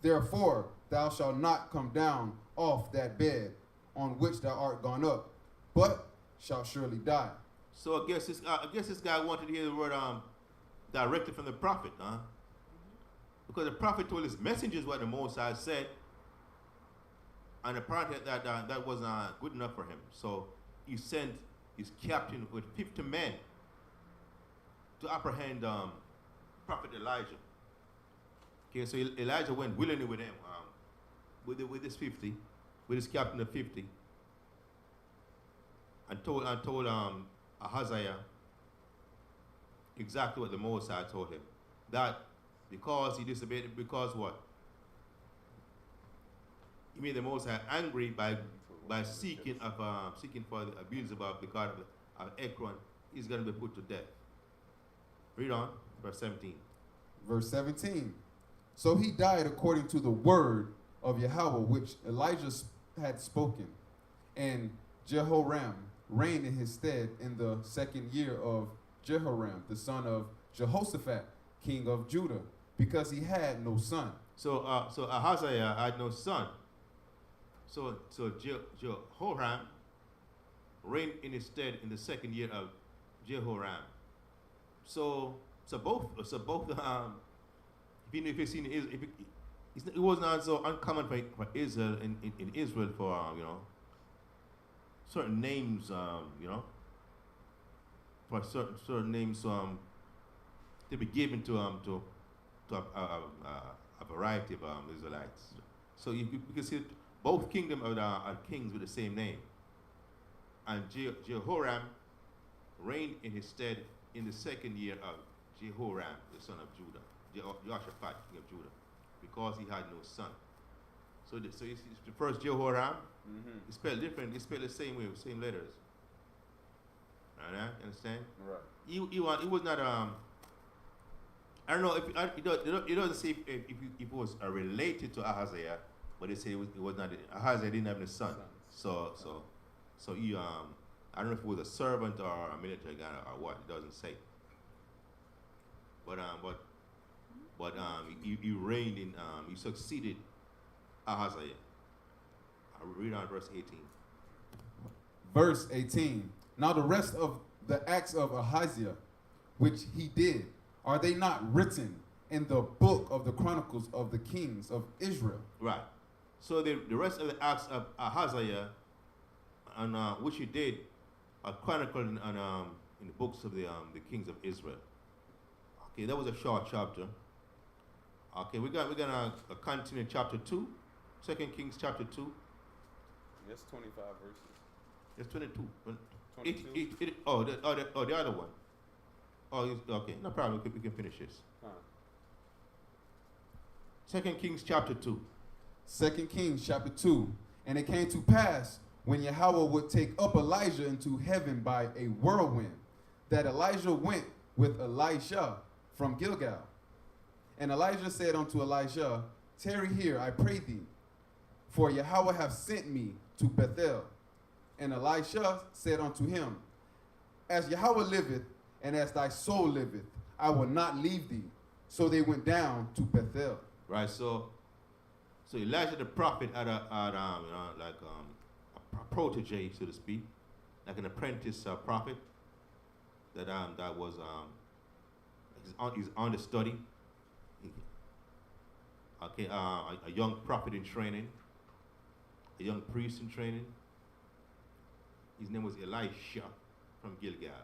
Therefore thou shalt not come down off that bed on which thou art gone up, but shalt surely die. So I guess this guy wanted to hear the word directly from the prophet, huh? Because the prophet told his messengers what the Most High said, and apparently that wasn't good enough for him. So he sent his captain with 50 men to apprehend Prophet Elijah. Okay, so Elijah went willingly with him, with his 50, with his captain of 50, and told Ahaziah exactly what the Most High told him. That because he disobeyed, because what? He made the Most High angry by seeking for the Beelzebub, the god of Ekron. He's going to be put to death. Read on, verse 17. Verse 17. So he died according to the word of Yahweh, which Elijah had spoken. And Jehoram reigned in his stead in the 2nd year of Jehoram, the son of Jehoshaphat, king of Judah, because he had no son. So Ahaziah had no son. So Jehoram reigned in his stead in the 2nd year of Jehoram. So both if you've seen it wasn't so uncommon for Israel in Israel for certain names for certain names to be given to a variety of Israelites. So you can see both kingdoms are kings with the same name. And Jehoram reigned in his stead in the 2nd year of Jehoram, the son of Judah, Jehoshaphat, king of Judah, because he had no son. So the first Jehoram, it's spelled different. It's spelled the same way, with same letters. Right? Understand? Right. He was not I don't know if it doesn't say if it was related to Ahaziah, but it said it was not. Ahaziah didn't have a son, so he I don't know if it was a servant or a military guy or what. It doesn't say. But he reigned in he succeeded Ahaziah. I'll read on verse 18. Verse 18. Now the rest of the acts of Ahaziah, which he did, are they not written in the book of the Chronicles of the Kings of Israel? Right. So the rest of the acts of Ahaziah, and which he did, are chronicled in the books of the kings of Israel. Okay, that was a short chapter. Okay, we're gonna continue chapter 2, 2 Kings chapter 2. Yes, 25 verses. It's 22. 22. The other one. Okay, no problem. We can finish this. 2 Kings chapter 2. 2 Kings chapter 2. And it came to pass, when Yahweh would take up Elijah into heaven by a whirlwind, that Elijah went with Elisha from Gilgal. And Elijah said unto Elisha, Tarry here, I pray thee, for Yahweh hath sent me to Bethel. And Elisha said unto him, As Yahweh liveth, and as thy soul liveth, I will not leave thee. So they went down to Bethel. Right. So Elijah the prophet had a protege, so to speak, like an apprentice prophet that was his understudy. Okay, a young prophet in training, a young priest in training. His name was Elisha from Gilgal.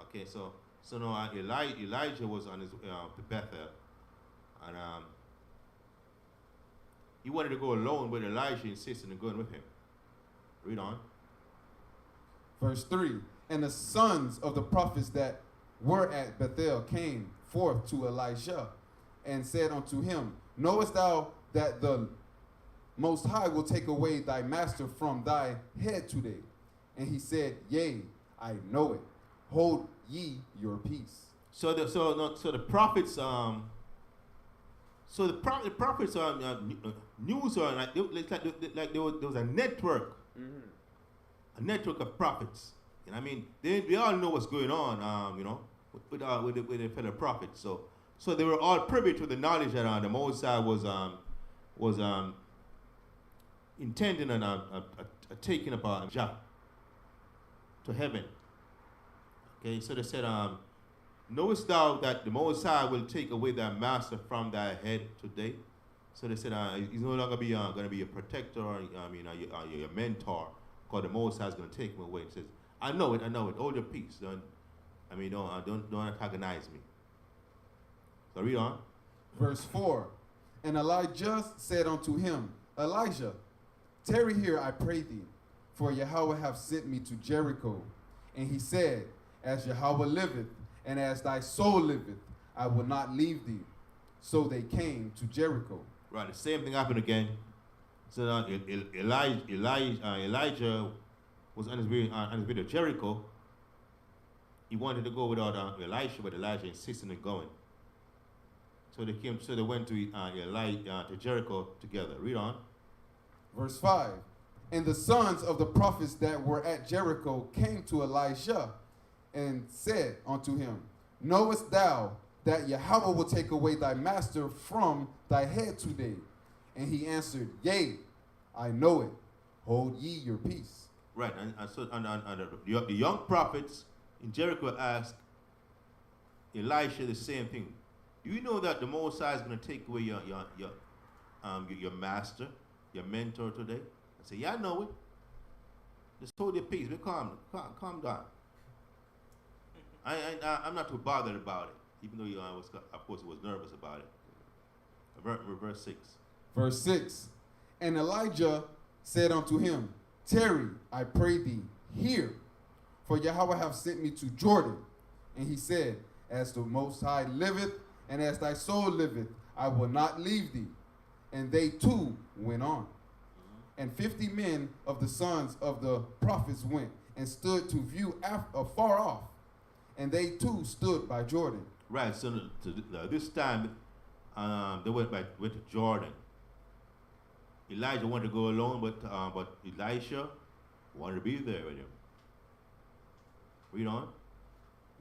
Okay, so now Elijah was on his way to Bethel, and he wanted to go alone, but Elijah insisted on going with him. Read on. Verse 3. And the sons of the prophets that were at Bethel came forth to Elisha and said unto him, Knowest thou that the Most High will take away thy master from thy head today? And he said, Yea, I know it. Hold ye your peace. So the prophets news are like there was a network, a network of prophets. And I mean, they all know what's going on, with the fellow prophets. So they were all privy to the knowledge that the Mosai was intending on taking up Jah to heaven. Okay, so they said, knowest thou that the Most High will take away thy master from thy head today? So they said, he's no longer going to be a protector or your mentor, because the Most High is going to take him away. He says, I know it. Hold your peace. Don't antagonize me. So read on. Verse 4. And Elijah said unto him, Elijah, tarry here, I pray thee, for Yahweh hath sent me to Jericho. And he said, As Yahweh liveth, and as thy soul liveth, I will not leave thee. So they came to Jericho. Right, the same thing happened again. So Elijah was on his way to Jericho. He wanted to go without Elisha, but Elijah insisted on going. So they went to Jericho together. Read on. Verse 5. And the sons of the prophets that were at Jericho came to Elisha and said unto him, Knowest thou that Yahweh will take away thy master from thy head today? And he answered, Yea, I know it. Hold ye your peace. Right, and so the young prophets in Jericho asked Elisha the same thing. Do you know that the Most High is going to take away your master, your mentor today? I say, yeah, I know it. Just hold your peace. Be calm down. I'm not too bothered about it, even though of course, he was nervous about it. Verse 6. Verse 6. And Elijah said unto him, Tarry, I pray thee, here, for Yahweh hath sent me to Jordan. And he said, As the Most High liveth, and as thy soul liveth, I will not leave thee. And they too went on. And 50 men of the sons of the prophets went and stood to view afar off. And they too stood by Jordan. Right, so this time they went to Jordan. Elijah wanted to go alone, but Elisha wanted to be there with him. Read on.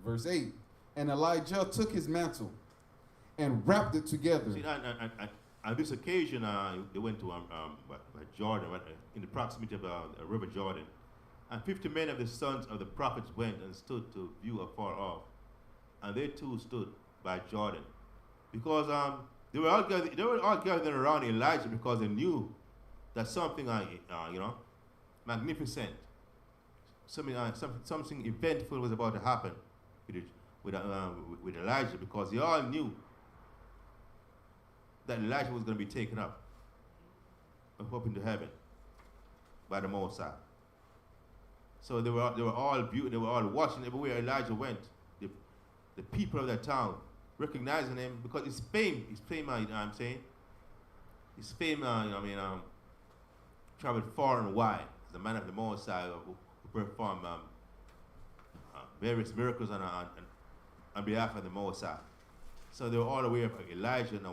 Verse 8. And Elijah took his mantle and wrapped it together. See, on this occasion, they went to Jordan, right, in the proximity of the river Jordan. And 50 men of the sons of the prophets went and stood to view afar off. And they too stood by Jordan. Because they were all gathered around Elijah because they knew that something, magnificent, something eventful was about to happen with Elijah, because they all knew that Elijah was going to be taken up into heaven by the Most High. So they were all viewing, they were all watching everywhere Elijah went. The people of that town recognizing him because his fame, I'm saying, his fame, traveled far and wide. He's a man of the Most High who performed various miracles on behalf of the Most High. So they were all aware of Elijah and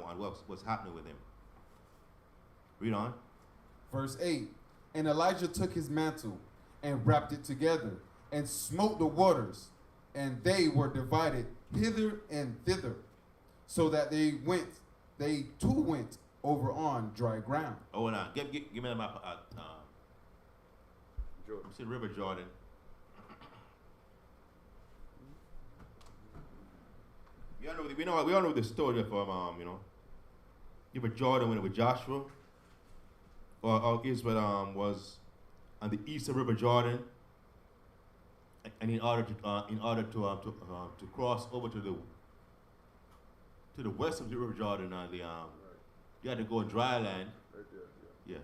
what's happening with him. Read on. Verse 8. And Elijah took his mantle and wrapped it together and smote the waters, and they were divided hither and thither, so that they too went over on dry ground. Oh, now give me the map. Jordan. See River Jordan. We all know the story of River Jordan when it was Joshua, or Israel was on the east of River Jordan, and in order to cross over to the west of the River Jordan, you had to go on dry land. Right there, Yeah.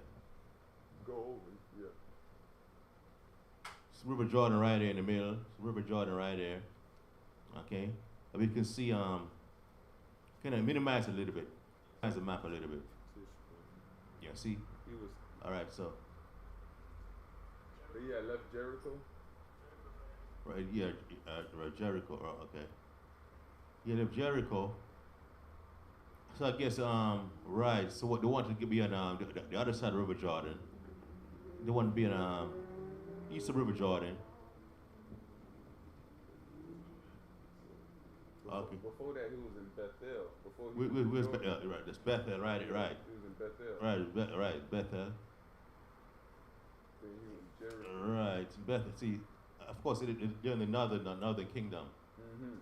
Go over, yeah. It's River Jordan right there in the middle. It's River Jordan right there. Okay. And we can see Can I minimize a little bit? Minimize the map a little bit. Yeah, see? He was. All right, so, But yeah, left Jericho. right, yeah, right, Jericho, oh, okay. Yeah, left Jericho. So I guess, right, so what they want to be on the other side of River Jordan. They want to be on east of River Jordan. Okay. Before that, he was in Bethel. Before he Where's was in Jordan. right, that's Bethel, right, right. He was in Bethel. Right, Bethel. Then he was in Jericho. Right, Bethel. See, of course, they're in the northern kingdom.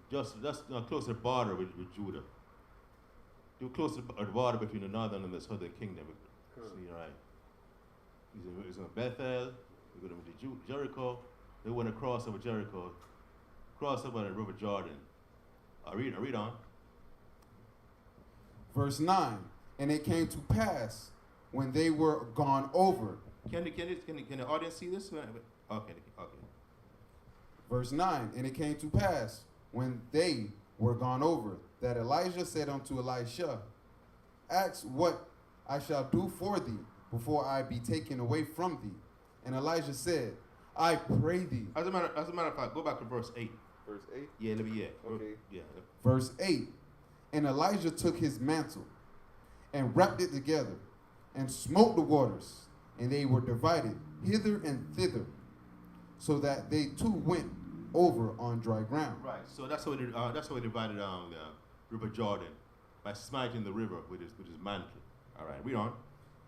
Just close to the border with Judah. You're close to the border between the northern and the southern kingdom. See, right. He's in Bethel. We're going to Jericho. They went across over Jericho, cross over the River Jordan. I read on. Verse 9. And it came to pass when they were gone over. Can the audience see this? Okay. Verse 9. And it came to pass when they were gone over that Elijah said unto Elisha, ask what I shall do for thee before I be taken away from thee. And Elijah said, I pray thee. As a matter of fact, go back to verse 8. Verse 8? Yeah, let me, yeah. Okay. Yeah. Verse 8. And Elijah took his mantle and wrapped it together and smote the waters, and they were divided hither and thither, so that they too went over on dry ground. Right. So that's how we divided the River Jordan, by smiting the river with his mantle. All right, read on.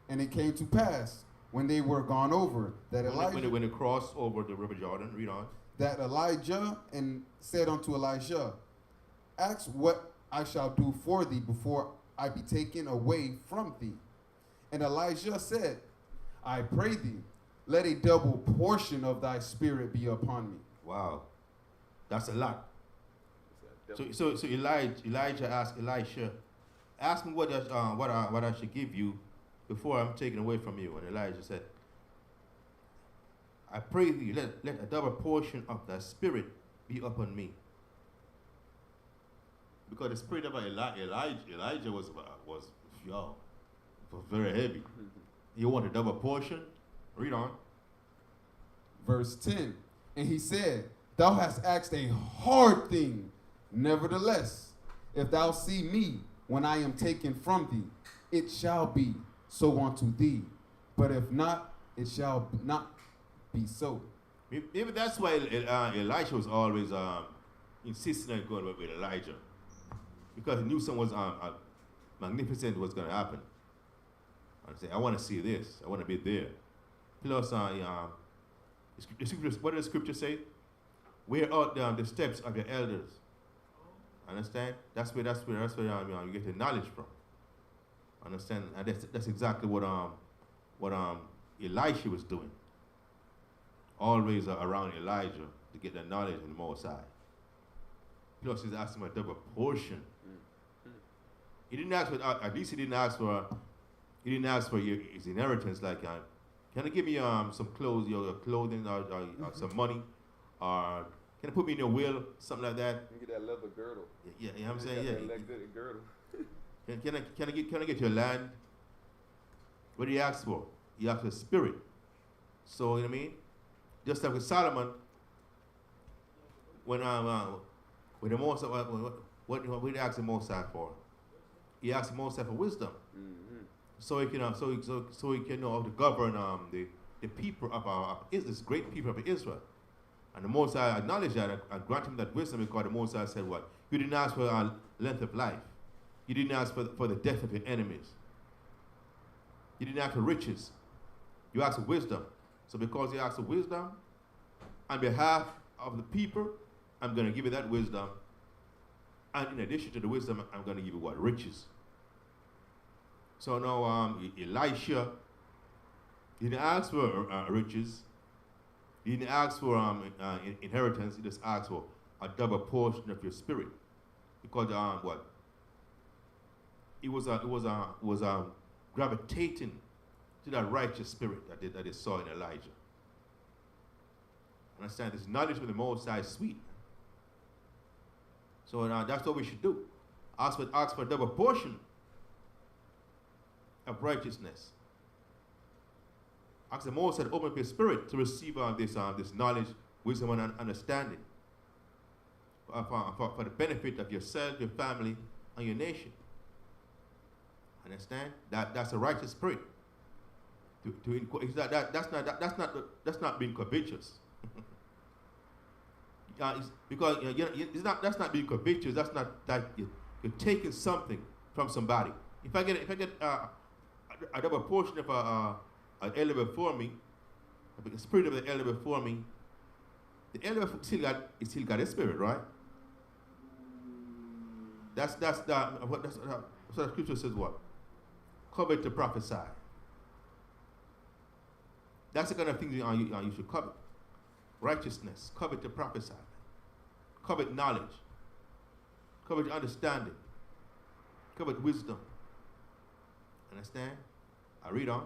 And it came to pass when they were gone over that When they crossed over the River Jordan, read on. That Elijah and said unto Elisha, ask what I shall do for thee before I be taken away from thee. And Elijah said, I pray thee, let a double portion of thy spirit be upon me. Wow, that's a lot. So Elijah asked Elisha, ask me what I should give you before I'm taken away from you. And Elijah said, I pray thee, let a double portion of thy spirit be upon me. Because the spirit of Elijah was very heavy. You want a double portion? Read on. Verse 10. And he said, thou hast asked a hard thing. Nevertheless, if thou see me when I am taken from thee, it shall be so unto thee. But if not, it shall not be so. Maybe that's why Elisha was always insisting on going with Elijah. Because he knew something was magnificent was going to happen. And say, I want to see this. I want to be there. Plus, what does the scripture say? Wear out the steps of your elders. Understand? That's where you get the knowledge from. Understand? And that's exactly what Elisha was doing. Always around Elijah to get the knowledge of the Most High. Plus, he's asking for a double portion. He didn't ask for, at least he didn't ask for his inheritance. Like, can I give me some clothes, your clothing, or some money, or can I put me in your will, something like that? You get that leather girdle. Yeah, you know what I'm saying? Yeah. That girdle. Can I get your land? What do you ask for? You ask for spirit. So, you know what I mean? Just like with Solomon, when the Most what did he ask the Most High for? He asked the Most High for wisdom, so he can so he can know how to govern the people of this great people of Israel. And the Most High acknowledged that and granted him that wisdom, because the Most High said, "What? You didn't ask for length of life. You didn't ask for the death of your enemies. You didn't ask for riches. You asked for wisdom. So because you asked for wisdom, on behalf of the people, I'm going to give you that wisdom. And in addition to the wisdom, I'm going to give you what? Riches." So now Elisha, he didn't ask for riches. He didn't ask for inheritance. He just asked for a double portion of your spirit. Because what? It was gravitating to that righteous spirit that they saw in Elijah. Understand? This knowledge from the Most High is sweet. So that's what we should do. ask for a double portion of righteousness. Ask the Most High to open up your spirit to receive this knowledge, wisdom, and understanding for the benefit of yourself, your family, and your nation. Understand? That's a righteous spirit. That's not being covetous. Because that's not being covetous. That's not that you're taking something from somebody. If I get a double portion of an elder before me, the spirit of the elder before me, the elder still got his spirit, right? That's what the scripture says. What? Covet to prophesy. That's the kind of thing you should covet. Righteousness, covet to prophesy, covet knowledge, covet understanding, covet wisdom. Understand? I read on.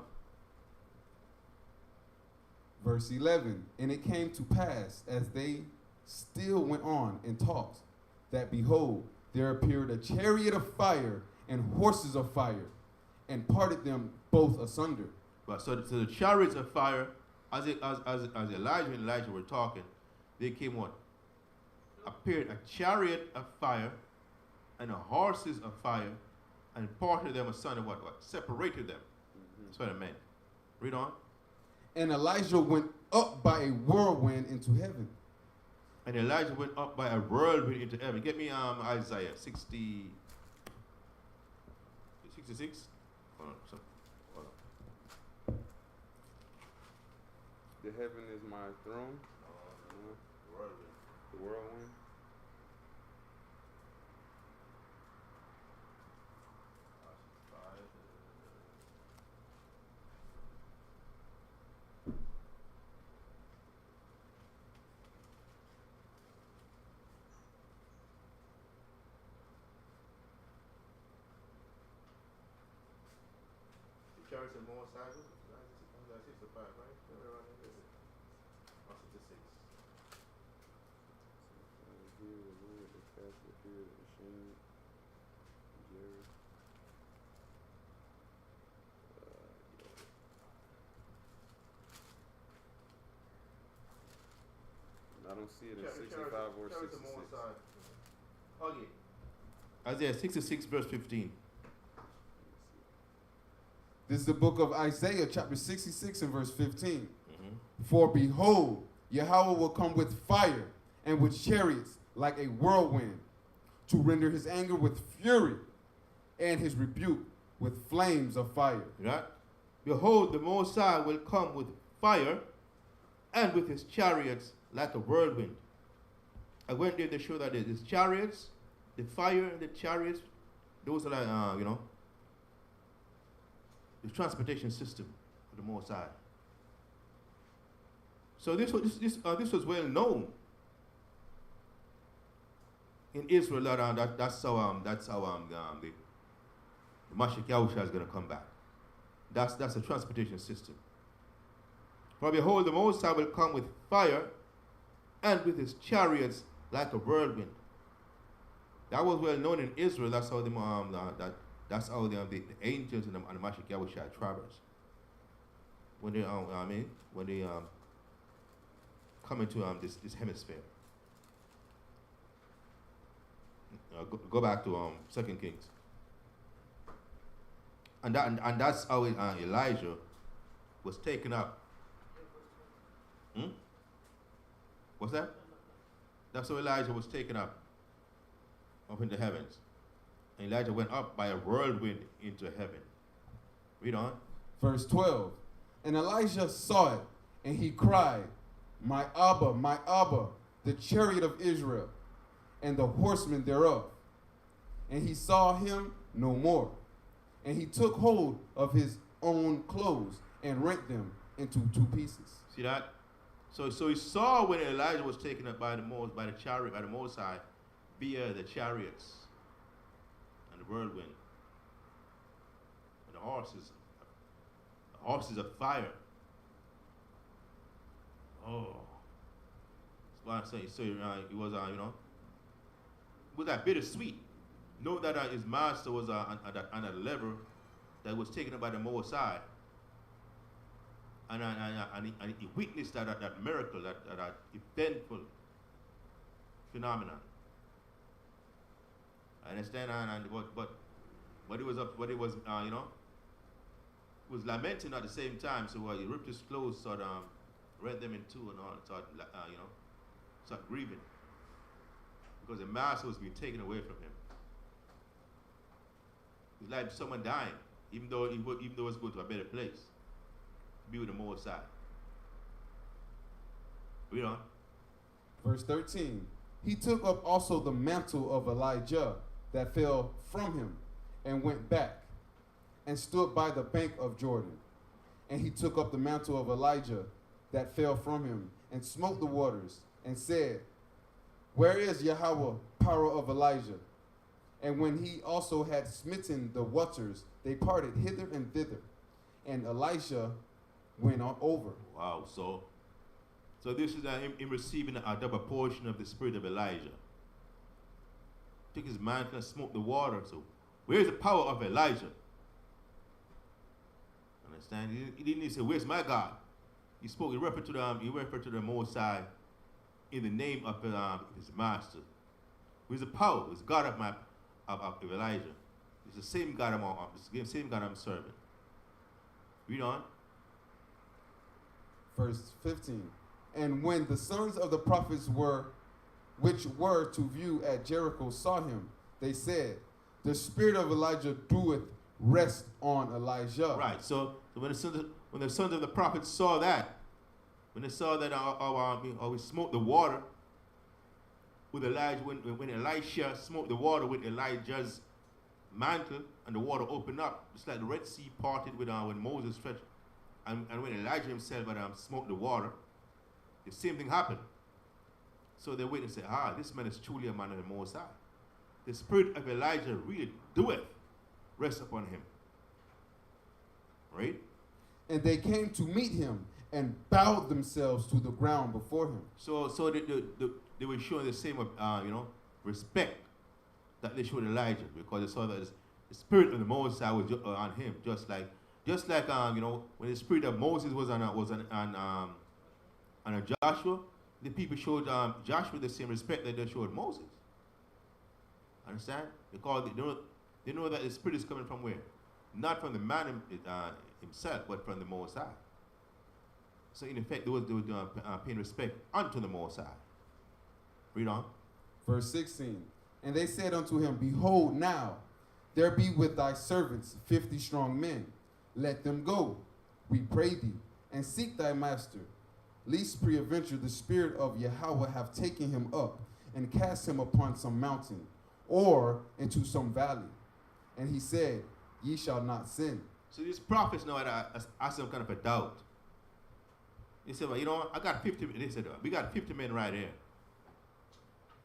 Verse 11, and it came to pass, as they still went on and talked, that behold, there appeared a chariot of fire and horses of fire, and parted them both asunder. But so the chariots of fire, as Elijah and Elijah were talking, they came what? Appeared a chariot of fire and a horses of fire, and parted them asunder. What? Separated them. That's what it meant. Read on. And Elijah went up by a whirlwind into heaven. And Elijah went up by a whirlwind into heaven. Get me Isaiah 66. Hold on. The heaven is my throne. The whirlwind. Chariots and more sizes. 65, right? Around there. Or 66. I don't see it in 65 or 66. Oh, yeah. Isaiah 66, verse 15. This is the book of Isaiah, chapter 66 and verse 15. Mm-hmm. For behold, Yahweh will come with fire and with chariots like a whirlwind, to render his anger with fury and his rebuke with flames of fire. Right? Behold, the Most High will come with fire and with his chariots like a whirlwind. I went there to show that his chariots, the fire and the chariots, those are like, the transportation system of the Most High. So this was well known in Israel. That's how the Mashiach Yahushua is going to come back. That's the transportation system. For behold, the Most High will come with fire and with his chariots like a whirlwind. That was well known in Israel. That's how the angels and the Mashiach Yahushua traverse. When they come into this hemisphere. Go back to 2 Kings. And that's how Elijah was taken up. What's that? That's how Elijah was taken up into heavens. And Elijah went up by a whirlwind into heaven. Read on. Verse 12. And Elijah saw it, and he cried, my Abba, the chariot of Israel, and the horsemen thereof. And he saw him no more. And he took hold of his own clothes and rent them into two pieces. See that? So he saw when Elijah was taken up by the Most High, via the chariots and the whirlwind and the horses of fire. Oh, that's why I'm saying. So it was, it was that bittersweet. Note that his master was on a level that was taken up by the Most High. And he witnessed that miracle, that eventful phenomenon. I understand, but it was was lamenting at the same time. So he ripped his clothes, sort of rent them in two, and all, start grieving because the master was being taken away from him. It's like someone dying, even though it's going to a better place, to be with the Most High. Read on. Verse 13. He took up also the mantle of Elijah that fell from him, and went back, and stood by the bank of Jordan. And he took up the mantle of Elijah that fell from him, and smote the waters, and said, Where is Yahweh, power of Elijah? And when he also had smitten the waters, they parted hither and thither, and Elisha went on over. Wow, so this is him receiving a double portion of the spirit of Elijah. Took his mantle and smoked the water. So where's the power of Elijah? Understand? He didn't say, where's my God? He referred to the Most High in the name of his master. Where's the power? It's God of Elijah. It's the same God I'm serving. Read on. Verse 15. And when the sons of the prophets which were to view at Jericho saw him, they said, The spirit of Elijah doeth rest on Elijah. Right. So when the sons of the prophets saw that, when they saw that we smoked the water with Elijah, when Elisha smoked the water with Elijah's mantle, and the water opened up, just like the Red Sea parted when Moses stretched, and when Elijah himself had smoked the water, the same thing happened. So they wait and say, this man is truly a man of the Most High. The spirit of Elijah really doeth rest upon him. Right? And they came to meet him and bowed themselves to the ground before him. So they were showing the same respect that they showed Elijah, because they saw that the spirit of the Most High was on him, just like when the spirit of Moses was on Joshua, the people showed Joshua the same respect that they showed Moses. Understand? Because they know that the spirit is coming from where? Not from the man himself, but from the Most High. So in effect, they were paying respect unto the Most High. Read on. Verse 16. And they said unto him, Behold now, there be with thy servants 50 strong men. Let them go, we pray thee, and seek thy master, lest peradventure the spirit of Yahweh have taken him up, and cast him upon some mountain, or into some valley. And he said, Ye shall not sin. So these prophets now had some kind of a doubt. They said, I got 50 men. They said, we got 50 men right here.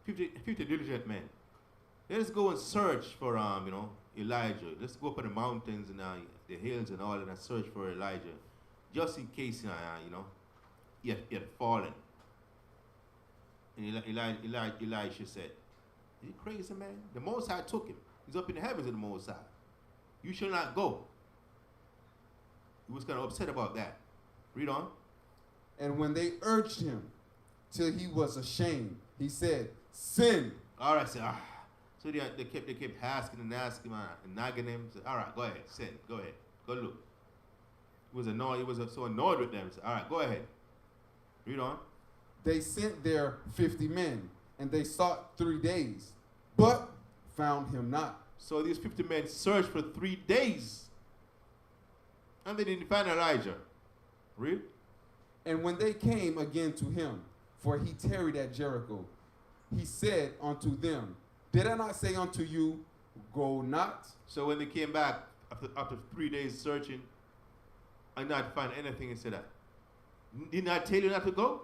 50 diligent men. Let's go and search for, Elijah. Let's go up on the mountains and the hills and all, and search for Elijah, just in case, he had fallen. And Elisha said, "Are you crazy, man? The Most High took him. He's up in the heavens with the Most High. You shall not go." He was kind of upset about that. Read on. And when they urged him till he was ashamed, he said, Sin. All right, so they kept asking and asking and nagging him. Said, all right, go ahead, sin. Go ahead, go look. He was annoyed. He was so annoyed with them. He said, all right, go ahead. Read on. They sent there 50 men, and they sought 3 days, but found him not. So these 50 men searched for 3 days, and they didn't find Elijah. Read. And when they came again to him, for he tarried at Jericho, he said unto them, Did I not say unto you, go not? So when they came back after 3 days searching and not find anything, he said, didn't I tell you not to go?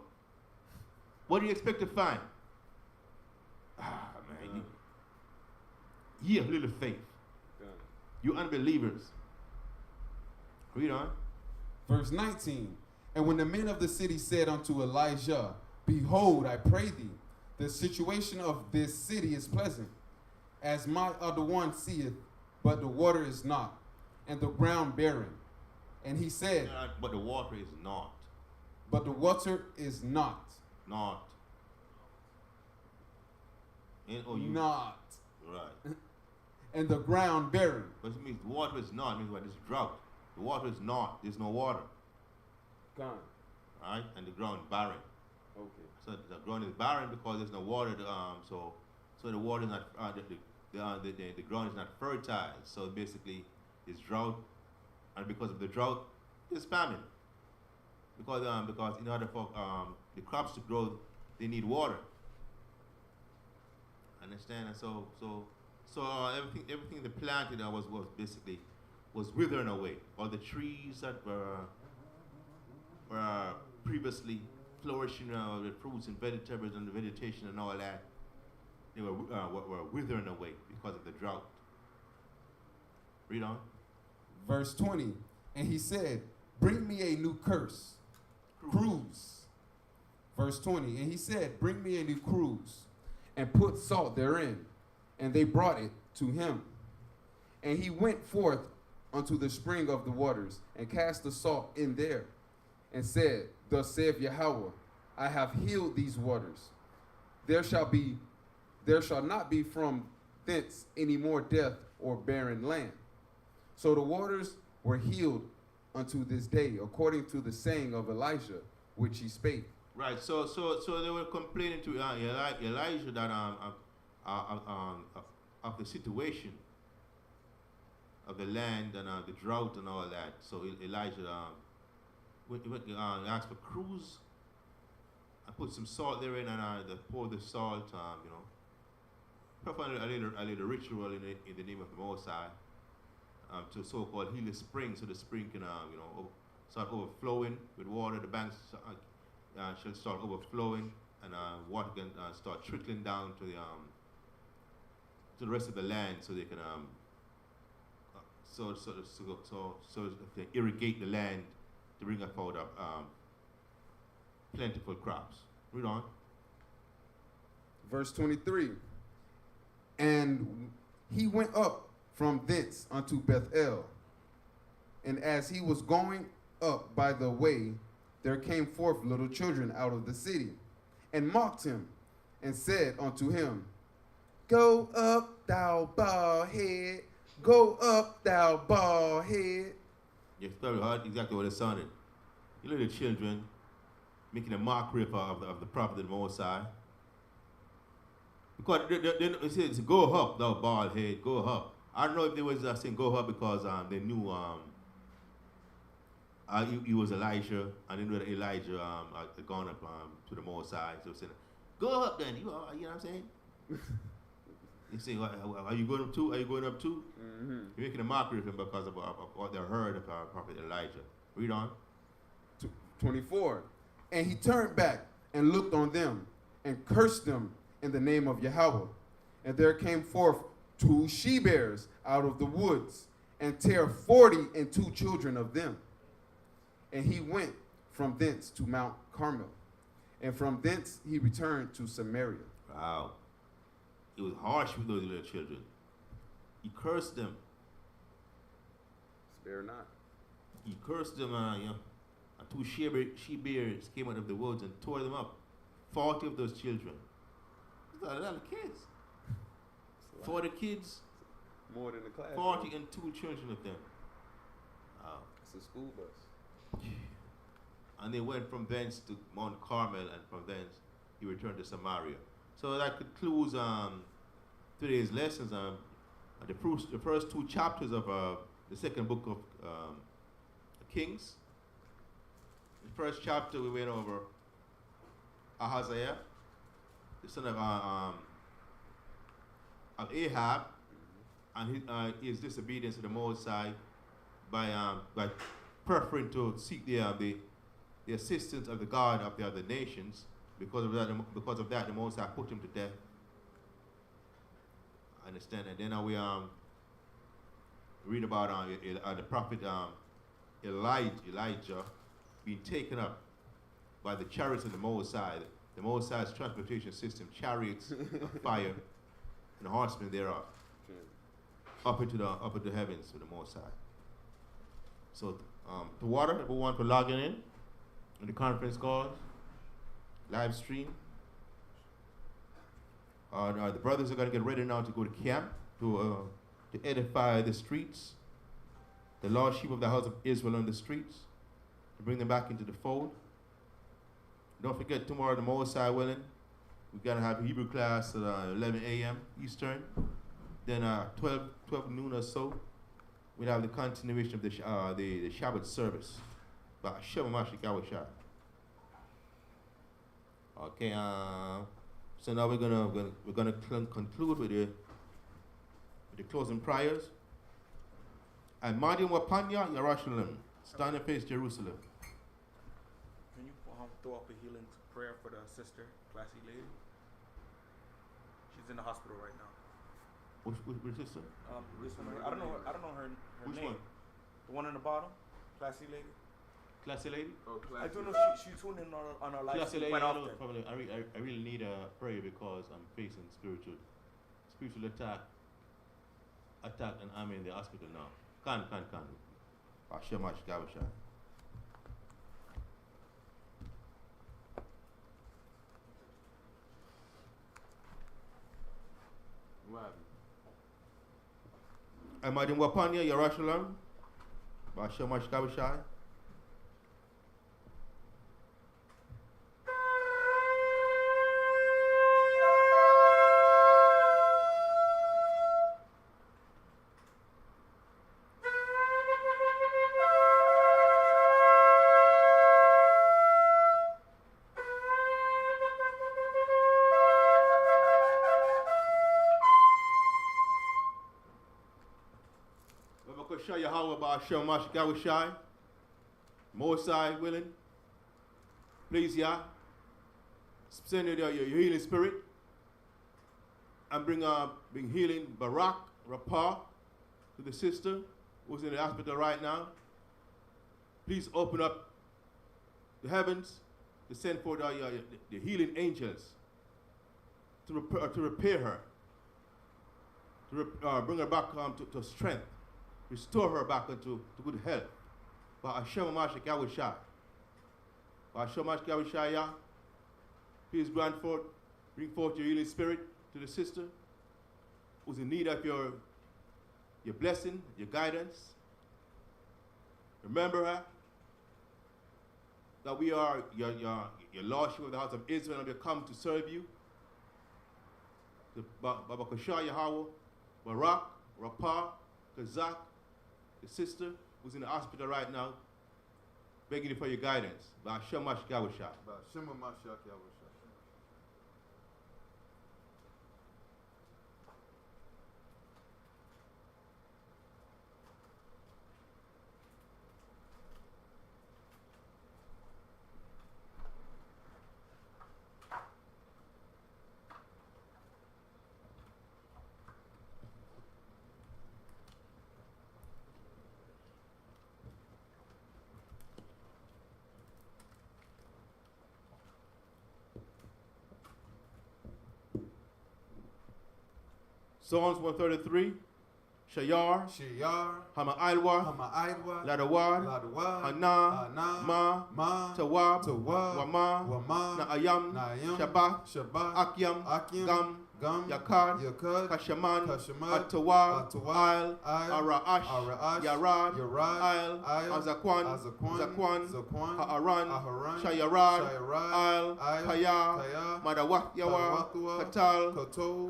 What do you expect to find? Man, you have little faith. You unbelievers. Read on. Verse 19. And when the men of the city said unto Elijah, Behold, I pray thee, the situation of this city is pleasant. as my other one seeth, but the water is not, and the ground barren. And he said, But the water is not. but the water is not. Not. N-O-U. Not. Right. And the ground barren. But it means the water is not. It means what? It's drought. The water is not. There's no water. Gone. Right? And the ground barren. Okay. So the ground is barren because there's no water. So the water is not. The ground is not fertile. So basically, it's drought, and because of the drought, there's famine. Because in order for the crops to grow, they need water. Understand? And so everything they planted was basically withering away. All the trees that were previously flourishing, the fruits and vegetables and the vegetation and all that, they were withering away because of the drought. Read on. Verse 20. And he said, bring me a new cruse. Verse 20. And he said, bring me a new cruse, and put salt therein. And they brought it to him. And he went forth unto the spring of the waters, and cast the salt in there, and said, thus saith Yahweh, I have healed these waters. There shall not be from thence any more death or barren land. So the waters were healed unto this day, according to the saying of Elijah, which he spake. Right. So they were complaining to Elijah that of the situation of the land and the drought and all that. So Elijah asked for cruse. I put some salt therein, and they poured the salt. Performed a little ritual in the name of the Most High, to so-called heal the spring, so the spring can start overflowing with water. The banks shall start overflowing, and water can start trickling down to the rest of the land, so they can so they irrigate the land to bring about plentiful crops. Read on. Verse 23. And he went up from thence unto Bethel. And as he was going up by the way, there came forth little children out of the city, and mocked him, and said unto him, Go up, thou bald head. Go up, thou bald head. Yes, exactly what it sounded. You little children making a mockery of the prophet of the Most High. Because it says, go up, thou bald head, go up. I don't know if they was saying go up because they knew he was Elijah, and they knew that Elijah had gone up to the Most High. So they said, go up then, you know what I'm saying? You say, are you going up too? Are you going up too? Mm-hmm. You're making a mockery of him because of what they heard of our prophet Elijah. Read on. 24. And he turned back and looked on them, and cursed them in the name of Yahweh. And there came forth 2 she-bears out of the woods, and tear 42 children of them. And he went from thence to Mount Carmel, and from thence he returned to Samaria. Wow. It was harsh with those little children. He cursed them. Spare not. He cursed them, and 2 she-bears came out of the woods and tore them up. 40 of those children. That's a lot of kids. 40 kids. More than the class. 40 and 2 children of them. Wow. It's a school bus. And they went from thence to Mount Carmel, and from thence he returned to Samaria. So that concludes today's lessons. The first 2 chapters of the second book of Kings. The first chapter we went over Ahaziah, the son of Ahab, and his disobedience to the Most High by preferring to seek the assistance of the God of the other nations. Because of that, the Most High put him to death. I understand. And then we read about the prophet Elijah being taken up by the chariots of the Most High. The Most High's transportation system, chariots of fire, and the horsemen thereof, up into the heavens with the Most High. So the water, everyone for logging in the conference calls, live stream. The brothers are going to get ready now to go to camp to edify the streets, the lost sheep of the house of Israel on the streets, to bring them back into the fold. Don't forget, tomorrow, the Most High willing, we're going to have a Hebrew class at 11 a.m. Eastern. Then 12 noon or so, we'll have the continuation of the Shabbat service by Hashem Mashiach Yahushua. Okay, so now we're gonna conclude with the closing prayers. And Madim Wapanya Yerushalayim, stand and face Jerusalem. Can you throw up a healing prayer for the sister, classy lady? She's in the hospital right now. Which sister? This one. I don't know her Which name. one? The one in the bottom, classy lady. Classy lady? Oh, I don't know if she tuned in on our live Classy stream lady, quite I often. really need a prayer because I'm facing spiritual attack, and I'm in the hospital now. Can. Hashem Mashiach Yahushua. Amadim Wapanya Yerushalayim, Hashem Mashiach Yahushua. Yahweh Ba'ashem Mashiach Yahushua, Mosai willing, please Yah, send your healing spirit and bring healing Barak, Rapah to the sister who's in the hospital right now. Please open up the heavens to send for the healing angels to repair her, to bring her back to strength. Restore her back into good health. By Hashem Mashiach Yahushua. By Hashem Mashiach Yahushua, please bring forth your healing spirit to the sister who's in need of your blessing, your guidance. Remember her that we are your lordship of the house of Israel, and we have come to serve you. Baba Kashah Yahweh, Barak, Rapah, Kazak, the sister who's in the hospital right now, begging you for your guidance. By Hashem Mashiach Yahushua. By Hashem Mashiach Yahushua. Psalms 133, Shayar, Hama Ailwa, Ladawad, Hana, Ma, Tawab, Wama, Naayam, Shabbat, Akyam, Gam, Yakad, Kashaman, Atawab, Ail, Araash, Yarad, Ail, Zakwan, Ha'aran, Shayarad, Ail, Kaya, Madawak Yawa, Katal,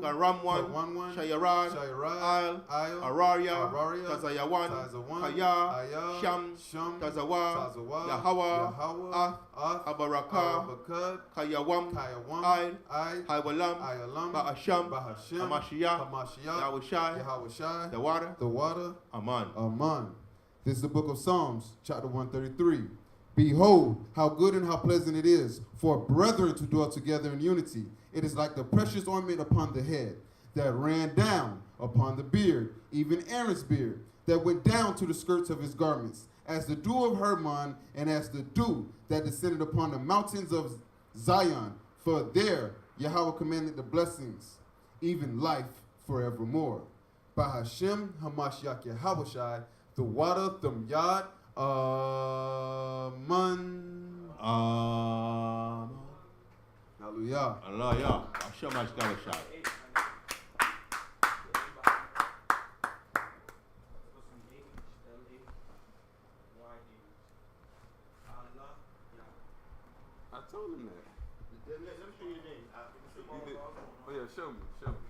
Karamwan, Shayarad, Ail, Araria, Tazayawan, Kaya, Sham, Tazawa, Yahawa, Abaraka, Kayawam, Ail, Haiwalam, Ba'asham, Hamashiach, Yahushai, the water, Aman. This is the book of Psalms, chapter 133. Behold, how good and how pleasant it is for brethren to dwell together in unity. It is like the precious ointment upon the head that ran down upon the beard, even Aaron's beard, that went down to the skirts of his garments, as the dew of Hermon, and as the dew that descended upon the mountains of Zion. For there Yahweh commanded the blessings, even life forevermore. By Hashem Hamashiach Yahushai, the water them yad man. Hallelujah. Allah, Hashem Hashemashah. I told him that. Let me show you the name. Oh yeah, show me.